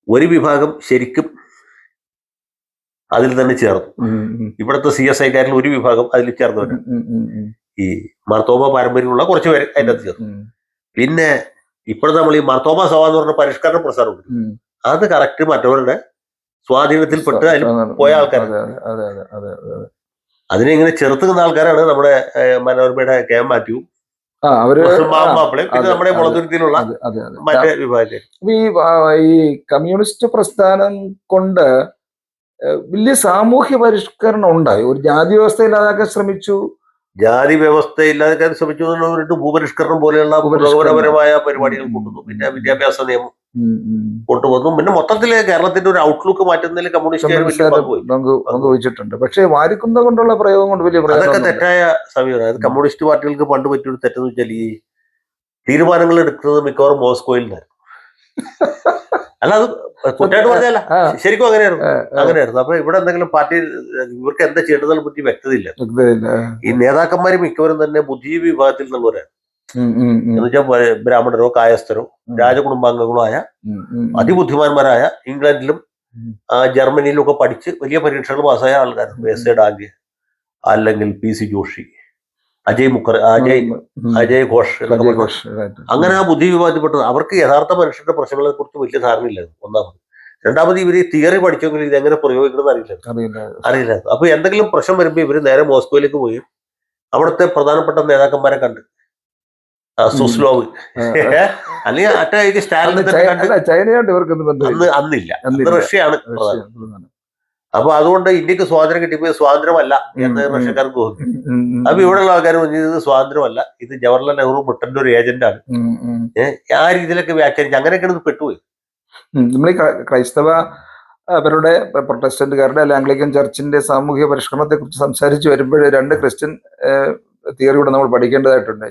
ഒരു വിഭാഗം ശരിക്കും അതിൽ തന്നെ ചേർന്നു. ഇവിടുത്തെ CSIക്കാരിൽ ഒരു വിഭാഗം അതിൽ ചേർന്നവരാണ്. ഈ മാർത്തോമ പാരമ്പര്യമുള്ള കുറച്ച് പേര് അതിൻ്റെ അകത്ത് ചേർന്നു. പിന്നെ ഇപ്പോഴത്തെ നമ്മൾ ഈ മാർത്തോമ സഭ എന്ന് പറഞ്ഞ പരിഷ്കരണ പ്രസ്ഥാനമുണ്ട്, അത് കറക്റ്റ് മറ്റവരുടെ സ്വാധീനത്തിൽപ്പെട്ട് അതിൽ പോയ ആൾക്കാരാണ്. അതെ അതെ അതെ അതെ. അതിനെ ഇങ്ങനെ ചെറുത്ത് നിന്ന ആൾക്കാരാണ് നമ്മുടെ മനോരമയുടെ കെ എം മാത്യു, അവര് മാപ്പിളയും, പിന്നെ നമ്മുടെ മുളന്തുരുത്തിയിലുള്ള മറ്റേ വിഭാഗത്തിൽ. ഈ കമ്മ്യൂണിസ്റ്റ് പ്രസ്ഥാനം കൊണ്ട് വലിയ സാമൂഹ്യ പരിഷ്കരണം ഉണ്ടായി. ഒരു ജാതി വ്യവസ്ഥ ഇല്ലാതാക്കാൻ ശ്രമിച്ചു, ജാതി വ്യവസ്ഥ ഇല്ലാതാക്കാൻ ശ്രമിച്ചു പറഞ്ഞിട്ട് ഭൂപരിഷ്കരണം പോലെയുള്ള പുരോഗമനപരമായ പരിപാടികൾ കൊണ്ടുവന്നു. പിന്നെ വിദ്യാഭ്യാസ നിയമം കൊണ്ടുവന്നു. പിന്നെ മൊത്തത്തില് കേരളത്തിന്റെ ഒരു ഔട്ട്ലുക്ക് മാറ്റുന്നതിൽ പങ്കുവച്ചിട്ടുണ്ട്. പക്ഷേ വാരിക്കുന്ന കൊണ്ടുള്ള പ്രയോഗം കൊണ്ട് വലിയ അതൊക്കെ തെറ്റായ സമീപനം. അത് കമ്മ്യൂണിസ്റ്റ് പാർട്ടികൾക്ക് പണ്ട് പറ്റിയൊരു തെറ്റെന്ന് വെച്ചാൽ ഈ തീരുമാനങ്ങൾ എടുക്കുന്നത് മിക്കവാറും മോസ്കോയിൽ നിന്നായിരുന്നു. അല്ല, അത് കുറ്റമായിട്ട് പറഞ്ഞല്ല, ശരിക്കും അങ്ങനെയായിരുന്നു. അപ്പൊ ഇവിടെ എന്തെങ്കിലും പാർട്ടി ഇവർക്ക് എന്താ ചെയ്യേണ്ടതിനെ പറ്റി വ്യക്തതയില്ല. ഈ നേതാക്കന്മാര് മിക്കവരും തന്നെ ബുദ്ധിജീവി വിഭാഗത്തിൽ നിന്നുള്ളവരാണ്. എന്ന് വെച്ചാൽ ബ്രാഹ്മണരോ കായസ്ഥരോ രാജകുടുംബാംഗങ്ങളോ ആയ അതിബുദ്ധിമാന്മാരായ, ഇംഗ്ലണ്ടിലും ജർമ്മനിയിലും ഒക്കെ പഠിച്ച് വലിയ പരീക്ഷകൾ പാസ്സായ ആൾക്കാരാണ്. എസ് എ ഡാംഗെ, അല്ലെങ്കിൽ പി സി ജോഷി, അജയ് ഘോഷ്, അങ്ങനെ ആ ബുദ്ധി വിഭാഗത്തിൽപ്പെട്ടത്. അവർക്ക് യഥാർത്ഥ മനുഷ്യരുടെ പ്രശ്നങ്ങളെ കുറിച്ച് വലിയ ധാരണയില്ലായിരുന്നു, ഒന്നാമത്. രണ്ടാമത് ഇവര് തിയറി പഠിച്ചെങ്കിൽ ഇത് എങ്ങനെ പ്രയോഗിക്കണമെന്ന് അറിയില്ല. അപ്പൊ എന്തെങ്കിലും പ്രശ്നം വരുമ്പോൾ ഇവര് നേരെ മോസ്കോയിലേക്ക് പോയി അവിടുത്തെ പ്രധാനപ്പെട്ട നേതാക്കന്മാരെ കണ്ട്, സുസ്ലോവ് അല്ലെങ്കിൽ മറ്റേ സ്റ്റാലിനെ അന്നില്ല, അന്ന് റഷ്യയാണ് പ്രധാനം. അപ്പൊ അതുകൊണ്ട് ഇന്ത്യക്ക് സ്വാതന്ത്ര്യം കിട്ടിയപ്പോ സ്വാതന്ത്ര്യമല്ല എന്ന് റഷ്യക്കാർക്ക് തോന്നി. അപ്പൊ ഇവിടെയുള്ള ആൾക്കാർ പറഞ്ഞത് സ്വാതന്ത്ര്യമല്ല, ഇത് ജവഹർലാൽ നെഹ്റു ബ്രിട്ടന്റെ ഒരു ഏജന്റാണ്. ആ രീതിയിലൊക്കെ വ്യാഖ്യാനിച്ച് അങ്ങനെയൊക്കെയാണ് ഇത് പെട്ടുപോയി. നമ്മൾ ഈ ക്രൈസ്തവ അവരുടെ പ്രൊട്ടസ്റ്റന്റുകാരുടെ അല്ലെ ആംഗ്ലിക്കൻ ചർച്ചിന്റെ സാമൂഹിക പരിഷ്കരണത്തെ കുറിച്ച് സംസാരിച്ച് വരുമ്പോൾ രണ്ട് ക്രിസ്ത്യൻ തിയറിയൂടെ നമ്മൾ പഠിക്കേണ്ടതായിട്ടുണ്ട്.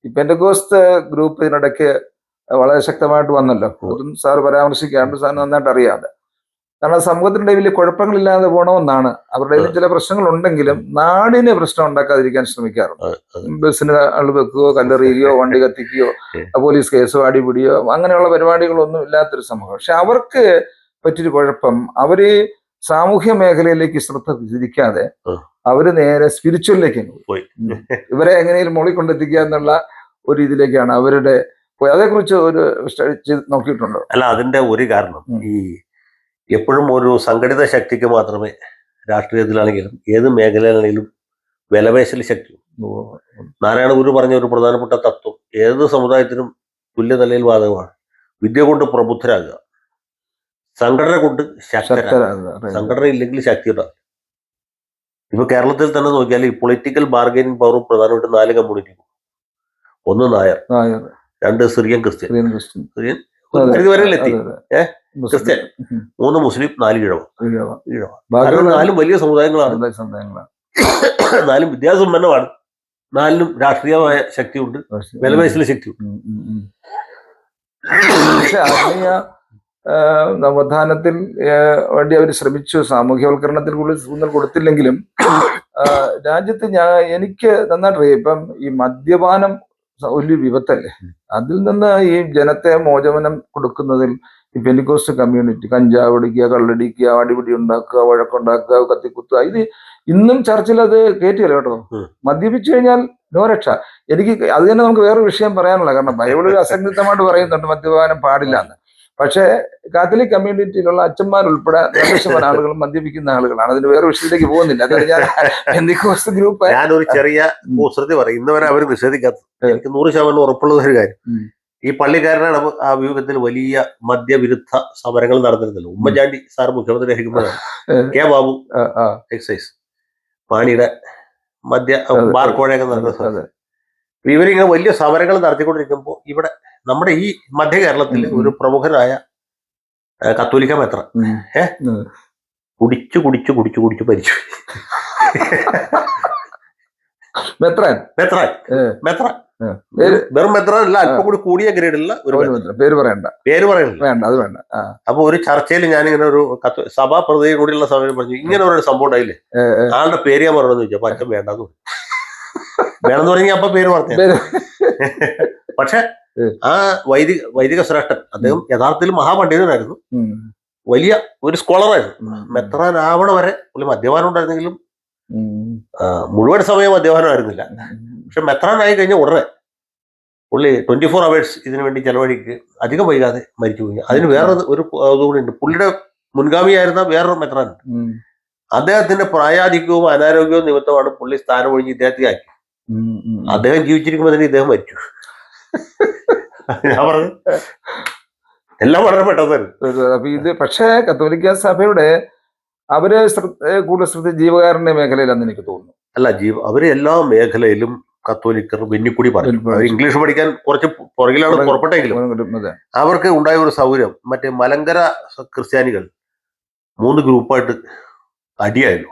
ഈ പെന്തക്കോസ്ത് ഗ്രൂപ്പ് ഇതിനിടയ്ക്ക് വളരെ ശക്തമായിട്ട് വന്നല്ലോ. അതും സാർ പരാമർശിക്കാണ്ട് സാറിന് നന്നായിട്ട് അറിയാതെ. കാരണം സമൂഹത്തിന്റെ വലിയ കുഴപ്പങ്ങളില്ലാതെ പോകണമെന്നാണ്. അവരുടെ ചില പ്രശ്നങ്ങൾ ഉണ്ടെങ്കിലും നാടിന് പ്രശ്നം ഉണ്ടാക്കാതിരിക്കാൻ ശ്രമിക്കാറുണ്ട്. ബസ്സിന് ആൾ വെക്കുകയോ കല്ലെറിയുകയോ വണ്ടി കത്തിക്കുകയോ പോലീസ് കേസോ അടിപിടിയോ അങ്ങനെയുള്ള പരിപാടികളൊന്നും ഇല്ലാത്തൊരു സമൂഹം. പക്ഷെ അവർക്ക് പറ്റിയൊരു കുഴപ്പം, അവര് സാമൂഹ്യ മേഖലയിലേക്ക് ശ്രദ്ധ തിരിക്കാതെ അവര് നേരെ സ്പിരിച്വലിലേക്ക് പോയി. ഇവരെ എങ്ങനെയും മുകളിൽ കൊണ്ടെത്തിക്കുക എന്നുള്ള ഒരു ഇതിലേക്കാണ് അവരുടെ പോയി. അതേക്കുറിച്ച് ഒരു സ്റ്റഡി ചെയ്ത് നോക്കിയിട്ടുണ്ടോ? അല്ല, അതിന്റെ ഒരു കാരണം ഈ എപ്പോഴും ഒരു സംഘടിത ശക്തിക്ക് മാത്രമേ രാഷ്ട്രീയത്തിലാണെങ്കിലും ഏത് മേഖലയിലാണെങ്കിലും വിലപേശൽ ശക്തി. നാരായണ ഗുരു പറഞ്ഞ ഒരു പ്രധാനപ്പെട്ട തത്വം ഏത് സമുദായത്തിനും തുല്യ നിലയിൽ ബാധകമാണ്. വിദ്യ കൊണ്ട് പ്രബുദ്ധരാകുക, സംഘടന കൊണ്ട് ശക്തരാകുക. സംഘടന ഇല്ലെങ്കിൽ ശക്തി ഉണ്ടാകും. ഇപ്പൊ കേരളത്തിൽ തന്നെ നോക്കിയാൽ ഈ പൊളിറ്റിക്കൽ ബാർഗൈനിങ് പവർ പ്രധാനമായിട്ട് 4 community. 1 Nair, 2 Syrian Christian, Christian, 3 മുസ്ലിം, 4 ഈഴവ. 4 വലിയ സമുദായങ്ങളാണ്. 4 വിദ്യാസമ്പന്നമാണ്. 4നും രാഷ്ട്രീയമായ ശക്തിയുണ്ട്, വിലപേശൽ ശക്തിയുണ്ട്. പക്ഷെ ആത്മീയ നവോത്ഥാനത്തിൽ വേണ്ടി അവർ ശ്രമിച്ചു. സാമൂഹ്യവൽക്കരണത്തിൽ ഊന്നൽ കൊടുത്തില്ലെങ്കിലും രാജ്യത്ത് എനിക്ക് നന്നായിട്ട് അറിയാം. ഇപ്പം ഈ മദ്യപാനം ഒരു വിപത്തല്ലേ, അതിൽ നിന്ന് ഈ ജനത്തെ മോചനം കൊടുക്കുന്നതിൽ ഈ പെന്തിക്കോസ്റ്റ് കമ്മ്യൂണിറ്റി കഞ്ചാവ് അടിക്കുക, കള്ളടിക്കുക, അടിപിടി ഉണ്ടാക്കുക, വഴക്കുണ്ടാക്കുക, കത്തിക്കുത്തുക, ഇത് ഇന്നും ചർച്ചിൽ അത് കയറ്റിയല്ലോ കേട്ടോ. മദ്യപിച്ചു കഴിഞ്ഞാൽ നോ രക്ഷ. എനിക്ക് അത് തന്നെ നമുക്ക് വേറൊരു വിഷയം പറയാനുള്ള, കാരണം ബൈബിളിൽ അസംഘിതമായിട്ട് പറയുന്നുണ്ട് മദ്യപാനം പാടില്ല എന്ന്. പക്ഷേ കാത്തലിക് കമ്മ്യൂണിറ്റിയിലുള്ള അച്ഛന്മാരുൾപ്പെടെ 90% ആളുകളും മദ്യപിക്കുന്ന ആളുകളാണ്. അതിന് വേറെ വിഷയത്തിലേക്ക് പോകുന്നില്ല. അതായത് ഞാൻ പെന്തിക്കോസ്റ്റ് ഗ്രൂപ്പ്, ഞാനൊരു ചെറിയ കുസൃതി പറയും, ഇന്നുവരെ അവർ നിഷേധിക്കാത്ത, എനിക്ക് 100% ഉറപ്പുള്ള ഒരു കാര്യം, ഈ പള്ളിക്കാരനാണ് ആ വ്യൂഹത്തിൽ വലിയ മദ്യവിരുദ്ധ സമരങ്ങൾ നടന്നിരുന്നല്ലോ. ഉമ്മൻചാണ്ടി സാർ മുഖ്യമന്ത്രി ആയിരിക്കുമ്പോഴാണ് കെ ബാബു എക്സൈസ് പാണിയുടെ മദ്യ ബാർക്കോഴയൊക്കെ നടന്നത്. ഇവരിങ്ങനെ വലിയ സമരങ്ങൾ നടത്തിക്കൊണ്ടിരിക്കുമ്പോൾ ഇവിടെ നമ്മുടെ ഈ മധ്യ കേരളത്തിലെ ഒരു പ്രമുഖനായ കത്തോലിക്ക മെത്രാൻ കുടിച്ചു കുടിച്ചു കുടിച്ചു കുടിച്ചു മരിച്ചു. മെത്രാൻ വെറും മെത്രാൻ അല്ല, അല്പം കൂടി കൂടിയ ഗ്രേഡുള്ള ഒരു പേര് പറയണ്ട. അത് വേണ്ട. അപ്പൊ ഒരു ചർച്ചയിൽ ഞാനിങ്ങനെ ഒരു സഭാ പ്രതിനിധി കൂടിയുള്ള സമയം പറഞ്ഞു, ഇങ്ങനെ ഒരു സംഭവം ഉണ്ടായില്ലേ, ആളുടെ പേര് ഞാൻ പറഞ്ഞെന്ന് ചോദിച്ചപ്പോ അച്ഛൻ വേണ്ടെന്ന് വേണമെന്ന് പറഞ്ഞ അപ്പൊ പേര് പറഞ്ഞു. പക്ഷെ ആ വൈദിക ശ്രേഷ്ഠൻ അദ്ദേഹം യഥാർത്ഥത്തിൽ മഹാപണ്ഡിതനായിരുന്നു, വലിയ ഒരു സ്കോളറായിരുന്നു. മെത്രാൻ ആവണ വരെ പുള്ളി മദ്യപാനം ഉണ്ടായിരുന്നെങ്കിലും മുഴുവൻ സമയം മദ്യപാനം ആയിരുന്നില്ല. പക്ഷെ മെത്രാൻ ആയി കഴിഞ്ഞ പുള്ളി 24 അവേഴ്സ് ഇതിനു വേണ്ടി ചെലവഴിക്ക് അധികം വൈകാതെ മരിച്ചുപോയി. അതിന് വേറെ ഒരു ഇതുകൂടി ഉണ്ട്. പുള്ളിയുടെ മുൻഗാമിയായിരുന്ന വേറൊരു മെത്രാൻ, അദ്ദേഹത്തിന്റെ പ്രായാധിക്യവും അനാരോഗ്യവും നിമിത്തമാണ് പുള്ളി സ്ഥാനം ഒഴിഞ്ഞ് ഇദ്ദേഹത്തെ ആക്കി. അദ്ദേഹം ജീവിച്ചിരിക്കുമ്പോൾ തന്നെ ഇദ്ദേഹം മരിച്ചു. ഞാൻ പറഞ്ഞു എല്ലാം വളരെ പെട്ടെന്ന്. അപ്പൊ ഇത് പക്ഷേ കത്തോലിക്ക സഭയുടെ അവര് കൂടുതൽ ശ്രദ്ധ ജീവകാരുണ്യ മേഖലയിലാണെന്ന് എനിക്ക് തോന്നുന്നു. അല്ല, അവര് എല്ലാ മേഖലയിലും കത്തോലിക്കർ വെന്നിക്കൂടി പറയും. അവർ ഇംഗ്ലീഷ് പഠിക്കാൻ കുറച്ച് പുറകിലാണ് പുറപ്പെട്ടെങ്കിലും അവർക്ക് ഉണ്ടായ ഒരു സൗകര്യം, മറ്റേ മലങ്കര ക്രിസ്ത്യാനികൾ 3 ഗ്രൂപ്പായിട്ട് അടിയായല്ലോ.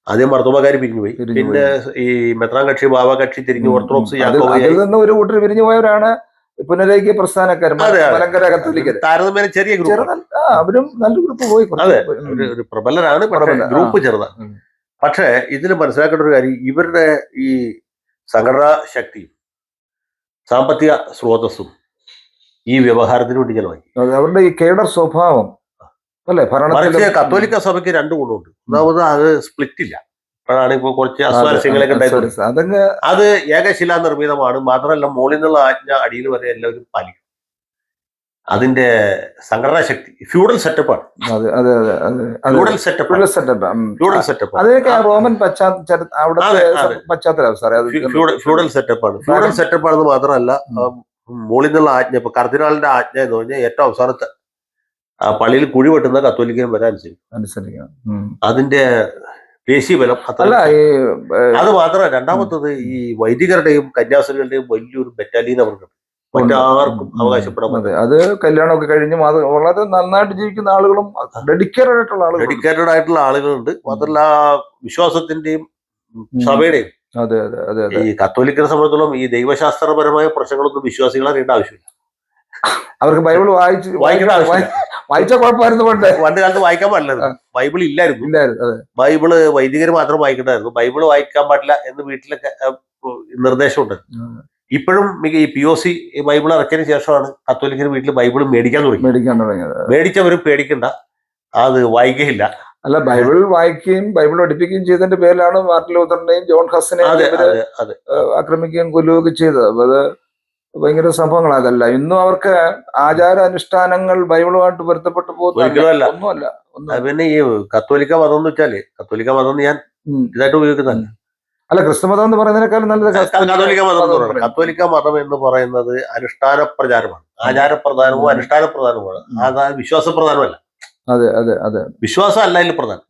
ആദ്യം മർത്തോമക്കാർ പിരിഞ്ഞുപോയി, പിന്നെ ഈ മെത്രാൻ കക്ഷി ബാബ കക്ഷി തിരിഞ്ഞു ഓർത്തഡോക്സ് ഒരു കൂട്ടർ പിരിഞ്ഞു പോയവരാണ് പുനരേക്യ പ്രസ്ഥാനക്കാർ, മലങ്കര കത്തോലിക്കർ. താരതമ്യേന ചെറിയ ഗ്രൂപ്പ്, അവരും നല്ല ഗ്രൂപ്പ് പോയി. അതെ, ഒരു പ്രബലരാണ്, ഗ്രൂപ്പ് ചെറുതാണ്. പക്ഷേ ഇതിൽ മനസ്സിലാക്കേണ്ട ഒരു കാര്യം, ഇവരുടെ ഈ സംഘടനാ ശക്തിയും സാമ്പത്തിക സ്രോതസ്സും ഈ വ്യവഹാരത്തിന് വേണ്ടി ചെലവാക്കി. അവരുടെ ഈ കേഡർ സ്വഭാവം അല്ലെ. മറിച്ച് കത്തോലിക്ക സഭയ്ക്ക് 2 ഗുണമുണ്ട്. ഒന്നാമത് അത് സ്പ്ലിറ്റ് ഇല്ല. അപ്പോഴാണ് ഇപ്പോൾ കുറച്ച് അസ്വാരസ്യങ്ങളൊക്കെ ഉണ്ടായിരുന്നത്. അത് ഏകശിലാ നിർമ്മിതമാണ്. മാത്രമല്ല മുകളിൽ നിന്നുള്ള ആജ്ഞ അടിയിൽ വരെ എല്ലാവരും പാലിക്കും. അതിന്റെ സംഘടനാ ശക്തി ഫ്യൂഡൽ സെറ്റപ്പാണ്. ഫ്യൂഡൽ സെറ്റപ്പ് അതൊക്കെ റോമൻ പശ്ചാത്തലം സാറേ. ഫ്യൂഡൽ സെറ്റപ്പാണ്. ഫ്യൂഡൽ സെറ്റപ്പാണെന്ന് മാത്രമല്ല, മുകളിൽ നിന്നുള്ള ആജ്ഞ, ഇപ്പൊ കർദിനാളിന്റെ ആജ്ഞ എന്ന് പറഞ്ഞാൽ ഏറ്റവും അവസാനത്തെ പള്ളിയിൽ കുഴി വെട്ടുന്ന കത്തോലിക്കൻ വരെ അനുസരിക്കണം. അതിന്റെ ദേശീയബലം അല്ല. അത് മാത്രമല്ല, രണ്ടാമത്തത് ഈ വൈദികരുടെയും കന്യാസ്ത്രീകളുടെയും വലിയൊരു ബറ്റാലിയൻ അവർക്ക് മറ്റാർക്കും അവകാശപ്പെടാൻ പറ്റും. അത് കല്യാണമൊക്കെ കഴിഞ്ഞ് വളരെ നന്നായിട്ട് ജീവിക്കുന്ന ആളുകളും ഡെഡിക്കേറ്റഡ് ആയിട്ടുള്ള ആളുകളുണ്ട്. മാത്രമല്ല വിശ്വാസത്തിന്റെയും സഭയുടെയും. ഈ കത്തോലിക്കരെ സംബന്ധിച്ചിടത്തോളം ഈ ദൈവശാസ്ത്രപരമായ പ്രശ്നങ്ങളൊന്നും വിശ്വാസികൾ അറിയേണ്ട ആവശ്യമില്ല. അവർക്ക് ബൈബിൾ വായിച്ച കുഴപ്പമായിരുന്നു. പണ്ട് കാലത്ത് വായിക്കാൻ പാടില്ല, ബൈബിൾ ഇല്ലായിരുന്നു. ബൈബിള് വൈദികർ മാത്രം വായിക്കണ്ടായിരുന്നു. ബൈബിൾ വായിക്കാൻ പാടില്ല എന്ന് വീട്ടിലൊക്കെ നിർദ്ദേശമുണ്ട്. ഇപ്പോഴും ഈ POC ബൈബിൾ ഇറക്കിയതിന് ശേഷമാണ് കത്തോലിക്കർ വീട്ടിൽ ബൈബിൾ മേടിക്കാൻ തുടങ്ങിയത്. മേടിച്ചവരും പേടിക്കണ്ട, അത് വായിക്കുകയില്ല. അല്ല, ബൈബിൾ വായിക്കുകയും ബൈബിൾ പഠിപ്പിക്കുകയും ചെയ്തതിന്റെ പേരിലാണ് മാർട്ടിൻ ലൂഥറിനെയും ജോൺ ഹസ്സിനെയും ആക്രമിക്കുകയും കൊല്ലുകയൊക്കെ ചെയ്തത്. അത് ഭയങ്കര സംഭവങ്ങളാണ്. അതല്ല, ഇന്നും അവർക്ക് ആചാര അനുഷ്ഠാനങ്ങൾ ബൈബിളുമായിട്ട് പൊരുത്തപ്പെട്ടു പോകുന്നില്ല, ഒന്നുമല്ല. പിന്നെ ഈ കത്തോലിക്ക മതം എന്ന് വെച്ചാല്, കത്തോലിക്ക മതം ഞാൻ ഇതായിട്ട് ഉപയോഗിക്കുന്നതല്ല. അല്ല, ക്രിസ്തു മതം എന്ന് പറയുന്നതിനേക്കാളും നല്ലത് കത്തോലിക്ക മതം എന്ന് പറയുന്നത്. കത്തോലിക്ക മതം എന്ന് പറയുന്നത് അനുഷ്ഠാന പ്രചാരമാണ്, ആചാരപ്രധാനവും അനുഷ്ഠാന പ്രധാനവുമാണ്. അതായത് വിശ്വാസപ്രധാനമല്ല. അതെ അതെ അതെ, വിശ്വാസം അല്ല അതിൽ പ്രധാനം.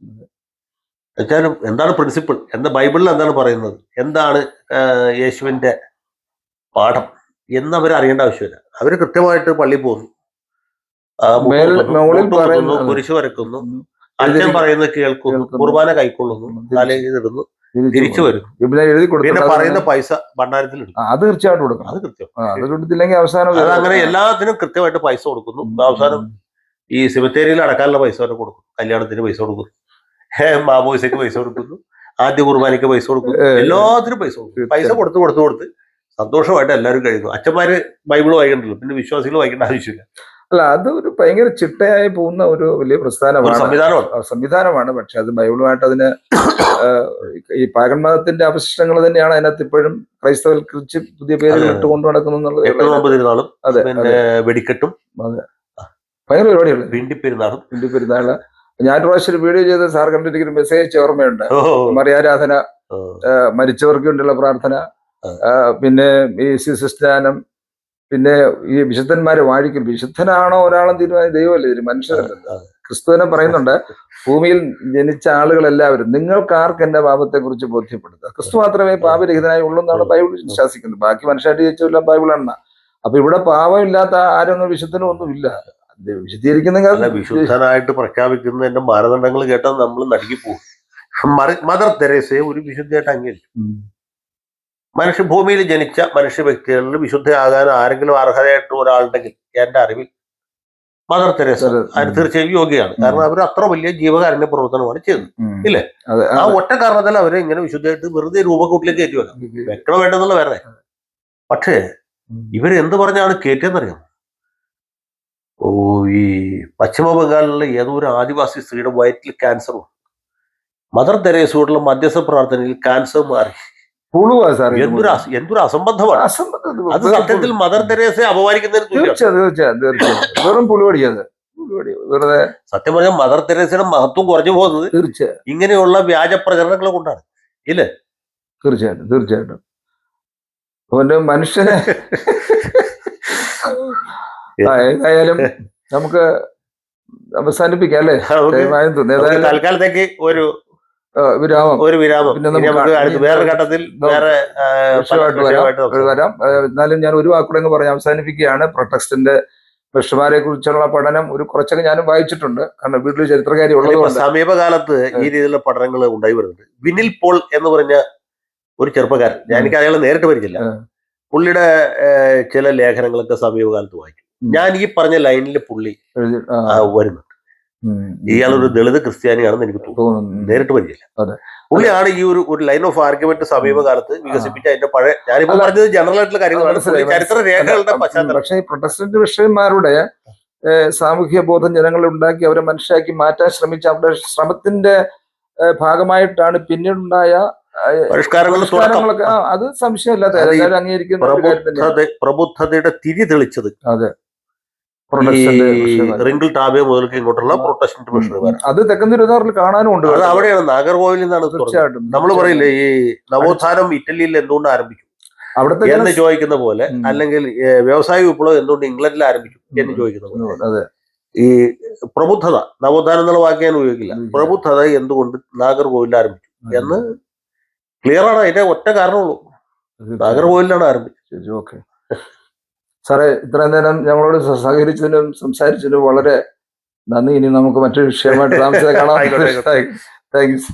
വെച്ചാലും എന്താണ് പ്രിൻസിപ്പിൾ, എന്താ ബൈബിളിൽ എന്താണ് പറയുന്നത്, എന്താണ് യേശുവിന്റെ പാഠം എന്നവർ അറിയേണ്ട ആവശ്യമില്ല. അവര് കൃത്യമായിട്ട് പള്ളിയിൽ പോകുന്നു, കുരിശ് വരക്കുന്നു, അച്ഛൻ പറയുന്നത് കേൾക്കുന്നു, കുർബാന കൈക്കൊള്ളുന്നു, തലയിൽ ഇടുന്നു, തിരിച്ചു വരുന്നു. പിന്നെ പറയുന്ന പൈസ ഭണ്ഡാരത്തിൽ ഇടുന്നു. അത് തീർച്ചയായിട്ടും കൊടുക്കണം. അത് കൃത്യം. അത് കൊടുത്തില്ലെങ്കിൽ അവസാനം അങ്ങനെ എല്ലാത്തിനും കൃത്യമായിട്ട് പൈസ കൊടുക്കുന്നു. അവസാനം ഈ സെമിത്തേരിയിൽ അടക്കാനുള്ള പൈസ വരെ കൊടുക്കും, കല്യാണത്തിന് പൈസ കൊടുക്കുന്നു, മാമോദിസയ്ക്ക് പൈസ കൊടുക്കുന്നു, ആദ്യ കുർബാനയ്ക്ക് പൈസ കൊടുക്കുന്നു, എല്ലാത്തിനും പൈസ കൊടുക്കും. പൈസ കൊടുത്ത് സന്തോഷമായിട്ട് എല്ലാവരും കഴിയുന്നു. അച്ഛന്മാര് ബൈബിൾ വായിക്കണ്ടല്ലോ, പിന്നെ വിശ്വാസികൾ വായിക്കേണ്ട ആവശ്യമില്ല. അല്ല, അത് ഒരു ഭയങ്കര ചിട്ടയായി പോകുന്ന ഒരു വലിയ സംവിധാനമാണ്. പക്ഷെ അത് ബൈബിളുമായിട്ട് അതിന് ഈ പാഗൻ മതത്തിന്റെ അവശിഷ്ടങ്ങൾ തന്നെയാണ് അതിനകത്ത് ഇപ്പോഴും ക്രൈസ്തവൽക്കരിച്ച് പുതിയ പേരുകൾ ഇട്ട് കൊണ്ടു നടക്കുന്നുള്ളത്. അതെ, വെടിക്കെട്ടും ഭയങ്കര പരിപാടികൾ. പിണ്ടിപ്പെരുന്നാള് ഞാൻ പ്രാവശ്യം വീഡിയോ ചെയ്ത് സാർ കണ്ടിരിക്കുന്ന മെസ്സേജ് ഓർമ്മയുണ്ട്. മറിയാരാധന, മരിച്ചവർക്ക് വേണ്ടിയുള്ള പ്രാർത്ഥന, പിന്നെ ഈ ശിശുസ്നാനം, പിന്നെ ഈ വിശുദ്ധന്മാരെ വാഴിക്കും. വിശുദ്ധനാണോ ഒരാളും തീരുമാനം ദൈവമല്ലേ, ഇതിന് മനുഷ്യരല്ല. ക്രിസ്തുവിനെ പറയുന്നുണ്ട്, ഭൂമിയിൽ ജനിച്ച ആളുകളെല്ലാവരും നിങ്ങൾക്ക് ആർക്ക് എന്റെ പാപത്തെ കുറിച്ച് ബോധ്യപ്പെടുത്തുക, ക്രിസ്തു മാത്രമേ പാപരഹിതനായി ഉള്ളൂ എന്നാണ് ബൈബിൾ വിശ്വസിക്കുന്നത്. ബാക്കി മനുഷ്യരായിട്ട് ജയിച്ചെല്ലാം ബൈബിളാണ്. അപ്പൊ ഇവിടെ പാപമില്ലാത്ത ആരും വിശുദ്ധനും ഒന്നുമില്ല. വിശുദ്ധീകരിക്കുന്ന വിശുദ്ധനായിട്ട് പ്രഖ്യാപിക്കുന്നതിന്റെ മാനദണ്ഡങ്ങൾ കേട്ടാൽ നമ്മൾ നടുക്കി പോകും. മദർ തെരേസയെ ഒരു വിശുദ്ധയായിട്ട് അംഗീകരിച്ചു. ഭൂമിയിൽ ജനിച്ച മനുഷ്യ വ്യക്തികളിൽ വിശുദ്ധയാകാൻ ആരെങ്കിലും അർഹതയായിട്ട് ഒരാളുണ്ടെങ്കിൽ എന്റെ അറിവിൽ മദർ തെരേസ അതിന് തീർച്ചയായും യോഗ്യയാണ്. കാരണം അവർ അത്ര വലിയ ജീവകാരുണ്യ പ്രവർത്തനമാണ് ചെയ്തത്, ഇല്ലേ? ആ ഒറ്റ കാരണത്താൽ അവരെ ഇങ്ങനെ വിശുദ്ധമായിട്ട് വെറുതെ രൂപക്കൂട്ടിലേക്ക് കയറ്റുമല്ലോ, വെക്കണോ വേണ്ടെന്നുള്ള വേറെ. പക്ഷേ ഇവരെന്ത് പറഞ്ഞാണ് കയറ്റിയെന്നറിയാം. ഈ പശ്ചിമ ബംഗാളിലെ ഏതോ ഒരു ആദിവാസി സ്ത്രീയുടെ വയറ്റിൽ ക്യാൻസറും മദർ തെരേസയോടുള്ള മധ്യസ്ഥ പ്രാർത്ഥനയിൽ ക്യാൻസർ മാറി പുളുവാ സാറേ ഇത് എന്തൊരു മുഴുവൻ. എന്തൊരു അസംബന്ധമാണ്. അസംബന്ധം. അത് സത്യത്തിൽ മദർ തെരേസയെ അപമാനിക്കുന്നതിന് തുല്യമാണ്. തീർച്ചയായും വെറും പുളുവടിയത്. വെറുതെ സത്യം പറഞ്ഞാൽ മദർ തെരേസയുടെ മഹത്വം കുറഞ്ഞു പോകുന്നത് തീർച്ചയായും ഇങ്ങനെയുള്ള വ്യാജ പ്രചരണങ്ങൾ കൊണ്ടാണ്. ഇല്ലേ? തീർച്ചയായിട്ടും അവന്റെ മനുഷ്യനെ ഏതായാലും നമുക്ക് അവസാനിപ്പിക്കാം അല്ലേ? നമുക്ക് തൽക്കാലത്തേക്ക് ഒരു വിരാമം. പിന്നെ നമുക്ക് അടുത്ത് വേറൊരു ഘട്ടത്തിൽ വേറെ വിഷയമായിട്ട് വരാം. എന്നാലും ഞാൻ ഒരു വാക്കുകൂടെ അങ്ങ് പറഞ്ഞ് അവസാനിപ്പിക്കുകയാണ്. പ്രൊട്ടസ്റ്റന്റ് ബിഷപ്പ്മാരെ കുറിച്ചുള്ള പഠനം കുറച്ചൊക്കെ ഞാനും വായിച്ചിട്ടുണ്ട്. കാരണം വീട്ടിൽ ചരിത്രകാരി ഉള്ളതുകൊണ്ട്. സമീപകാലത്ത് ഈ രീതിയിലുള്ള പഠനങ്ങൾ ഉണ്ടായി വരുന്നുണ്ട്. വിനിൽ പോൾ എന്ന് പറഞ്ഞ ഒരു ചെറുപ്പക്കാരൻ, എനിക്ക് അയാളെ നേരിട്ട് പരിചയമില്ല, പുള്ളിയുടെ ചില ലേഖനങ്ങളൊക്കെ സമീപകാലത്ത് വായിച്ചു. ഞാൻ ഈ പറഞ്ഞ ലൈനിൽ പുള്ളി വരുന്നുണ്ട്. ഇയാളൊരു ദളിത് ക്രിസ്ത്യാനിയാണെന്ന് എനിക്ക് തോന്നുന്നു. നേരിട്ട് പരിചയമില്ല. പുള്ളിയാണ് ഈ ഒരു ലൈൻ ഓഫ് ആർഗ്യുമെന്റ് സമീപകാലത്ത് വികസിപ്പിച്ച അതിന്റെ പഴയ, ഞാനിപ്പോ പറഞ്ഞത് ജനറൽ ആയിട്ടുള്ള കാര്യങ്ങളാണ്, ചരിത്ര രേഖകളുടെ പശ്ചാത്തലം. പക്ഷേ ഈ പ്രൊട്ടസ്റ്റന്റ് ബിഷപ്പ്മാരുടെ സാമൂഹ്യ ബോധം ജനങ്ങളെ ഉണ്ടാക്കി അവരെ മനുഷ്യരാക്കി മാറ്റാൻ ശ്രമിച്ച അവരുടെ ശ്രമത്തിന്റെ ഭാഗമായിട്ടാണ് പിന്നീടുണ്ടായ പരിഷ്കാരങ്ങളൊക്കെ. അത് സംശയമില്ലാത്ത അംഗീകരിക്കുന്ന പ്രബുദ്ധതയുടെ തിരി തെളിച്ചത്. അതെ, റിങ്കിൾ ടാബെ മുതൽക്ക് ഇങ്ങോട്ടുള്ള പ്രൊട്ടസ്റ്റന്റ് മിഷണറിമാർ. അത് തെക്കൻ തിരുവിതാംകൂറിൽ കാണാനും ഉണ്ട്. അത് അവിടെയാണ്, നാഗർകോവിലിൽ നിന്നാണ്. തീർച്ചയായിട്ടും നമ്മൾ പറയില്ലേ ഈ നവോത്ഥാനം ഇറ്റലിയിൽ എന്തുകൊണ്ട് ആരംഭിച്ചു അവിടുത്തെ എന്ന് ചോദിക്കുന്ന പോലെ, അല്ലെങ്കിൽ വ്യവസായ വിപ്ലവം എന്തുകൊണ്ട് ഇംഗ്ലണ്ടിൽ ആരംഭിച്ചു എന്ന് ചോദിക്കുന്ന പോലെ, ഈ പ്രബുദ്ധത, നവോത്ഥാനം എന്നുള്ള വാക്ക് ഞാൻ ഉപയോഗിക്കില്ല, പ്രബുദ്ധത എന്തുകൊണ്ട് നാഗർകോവിലിൽ ആരംഭിച്ചു എന്ന് ക്ലിയർ ആണ്. അതിന്റെ ഒറ്റ കാരണമുള്ളൂ, നാഗർകോവിലാണ് ആരംഭിച്ചത്. ഓക്കെ സാറേ, ഇത്രയും നേരം ഞങ്ങളോട് സഹകരിച്ചതിനും സംസാരിച്ചതിനും വളരെ നന്ദി. ഇനി നമുക്ക് മറ്റൊരു വിഷയമായിട്ട് താമസിച്ച് കാണാം. താങ്ക്സ്.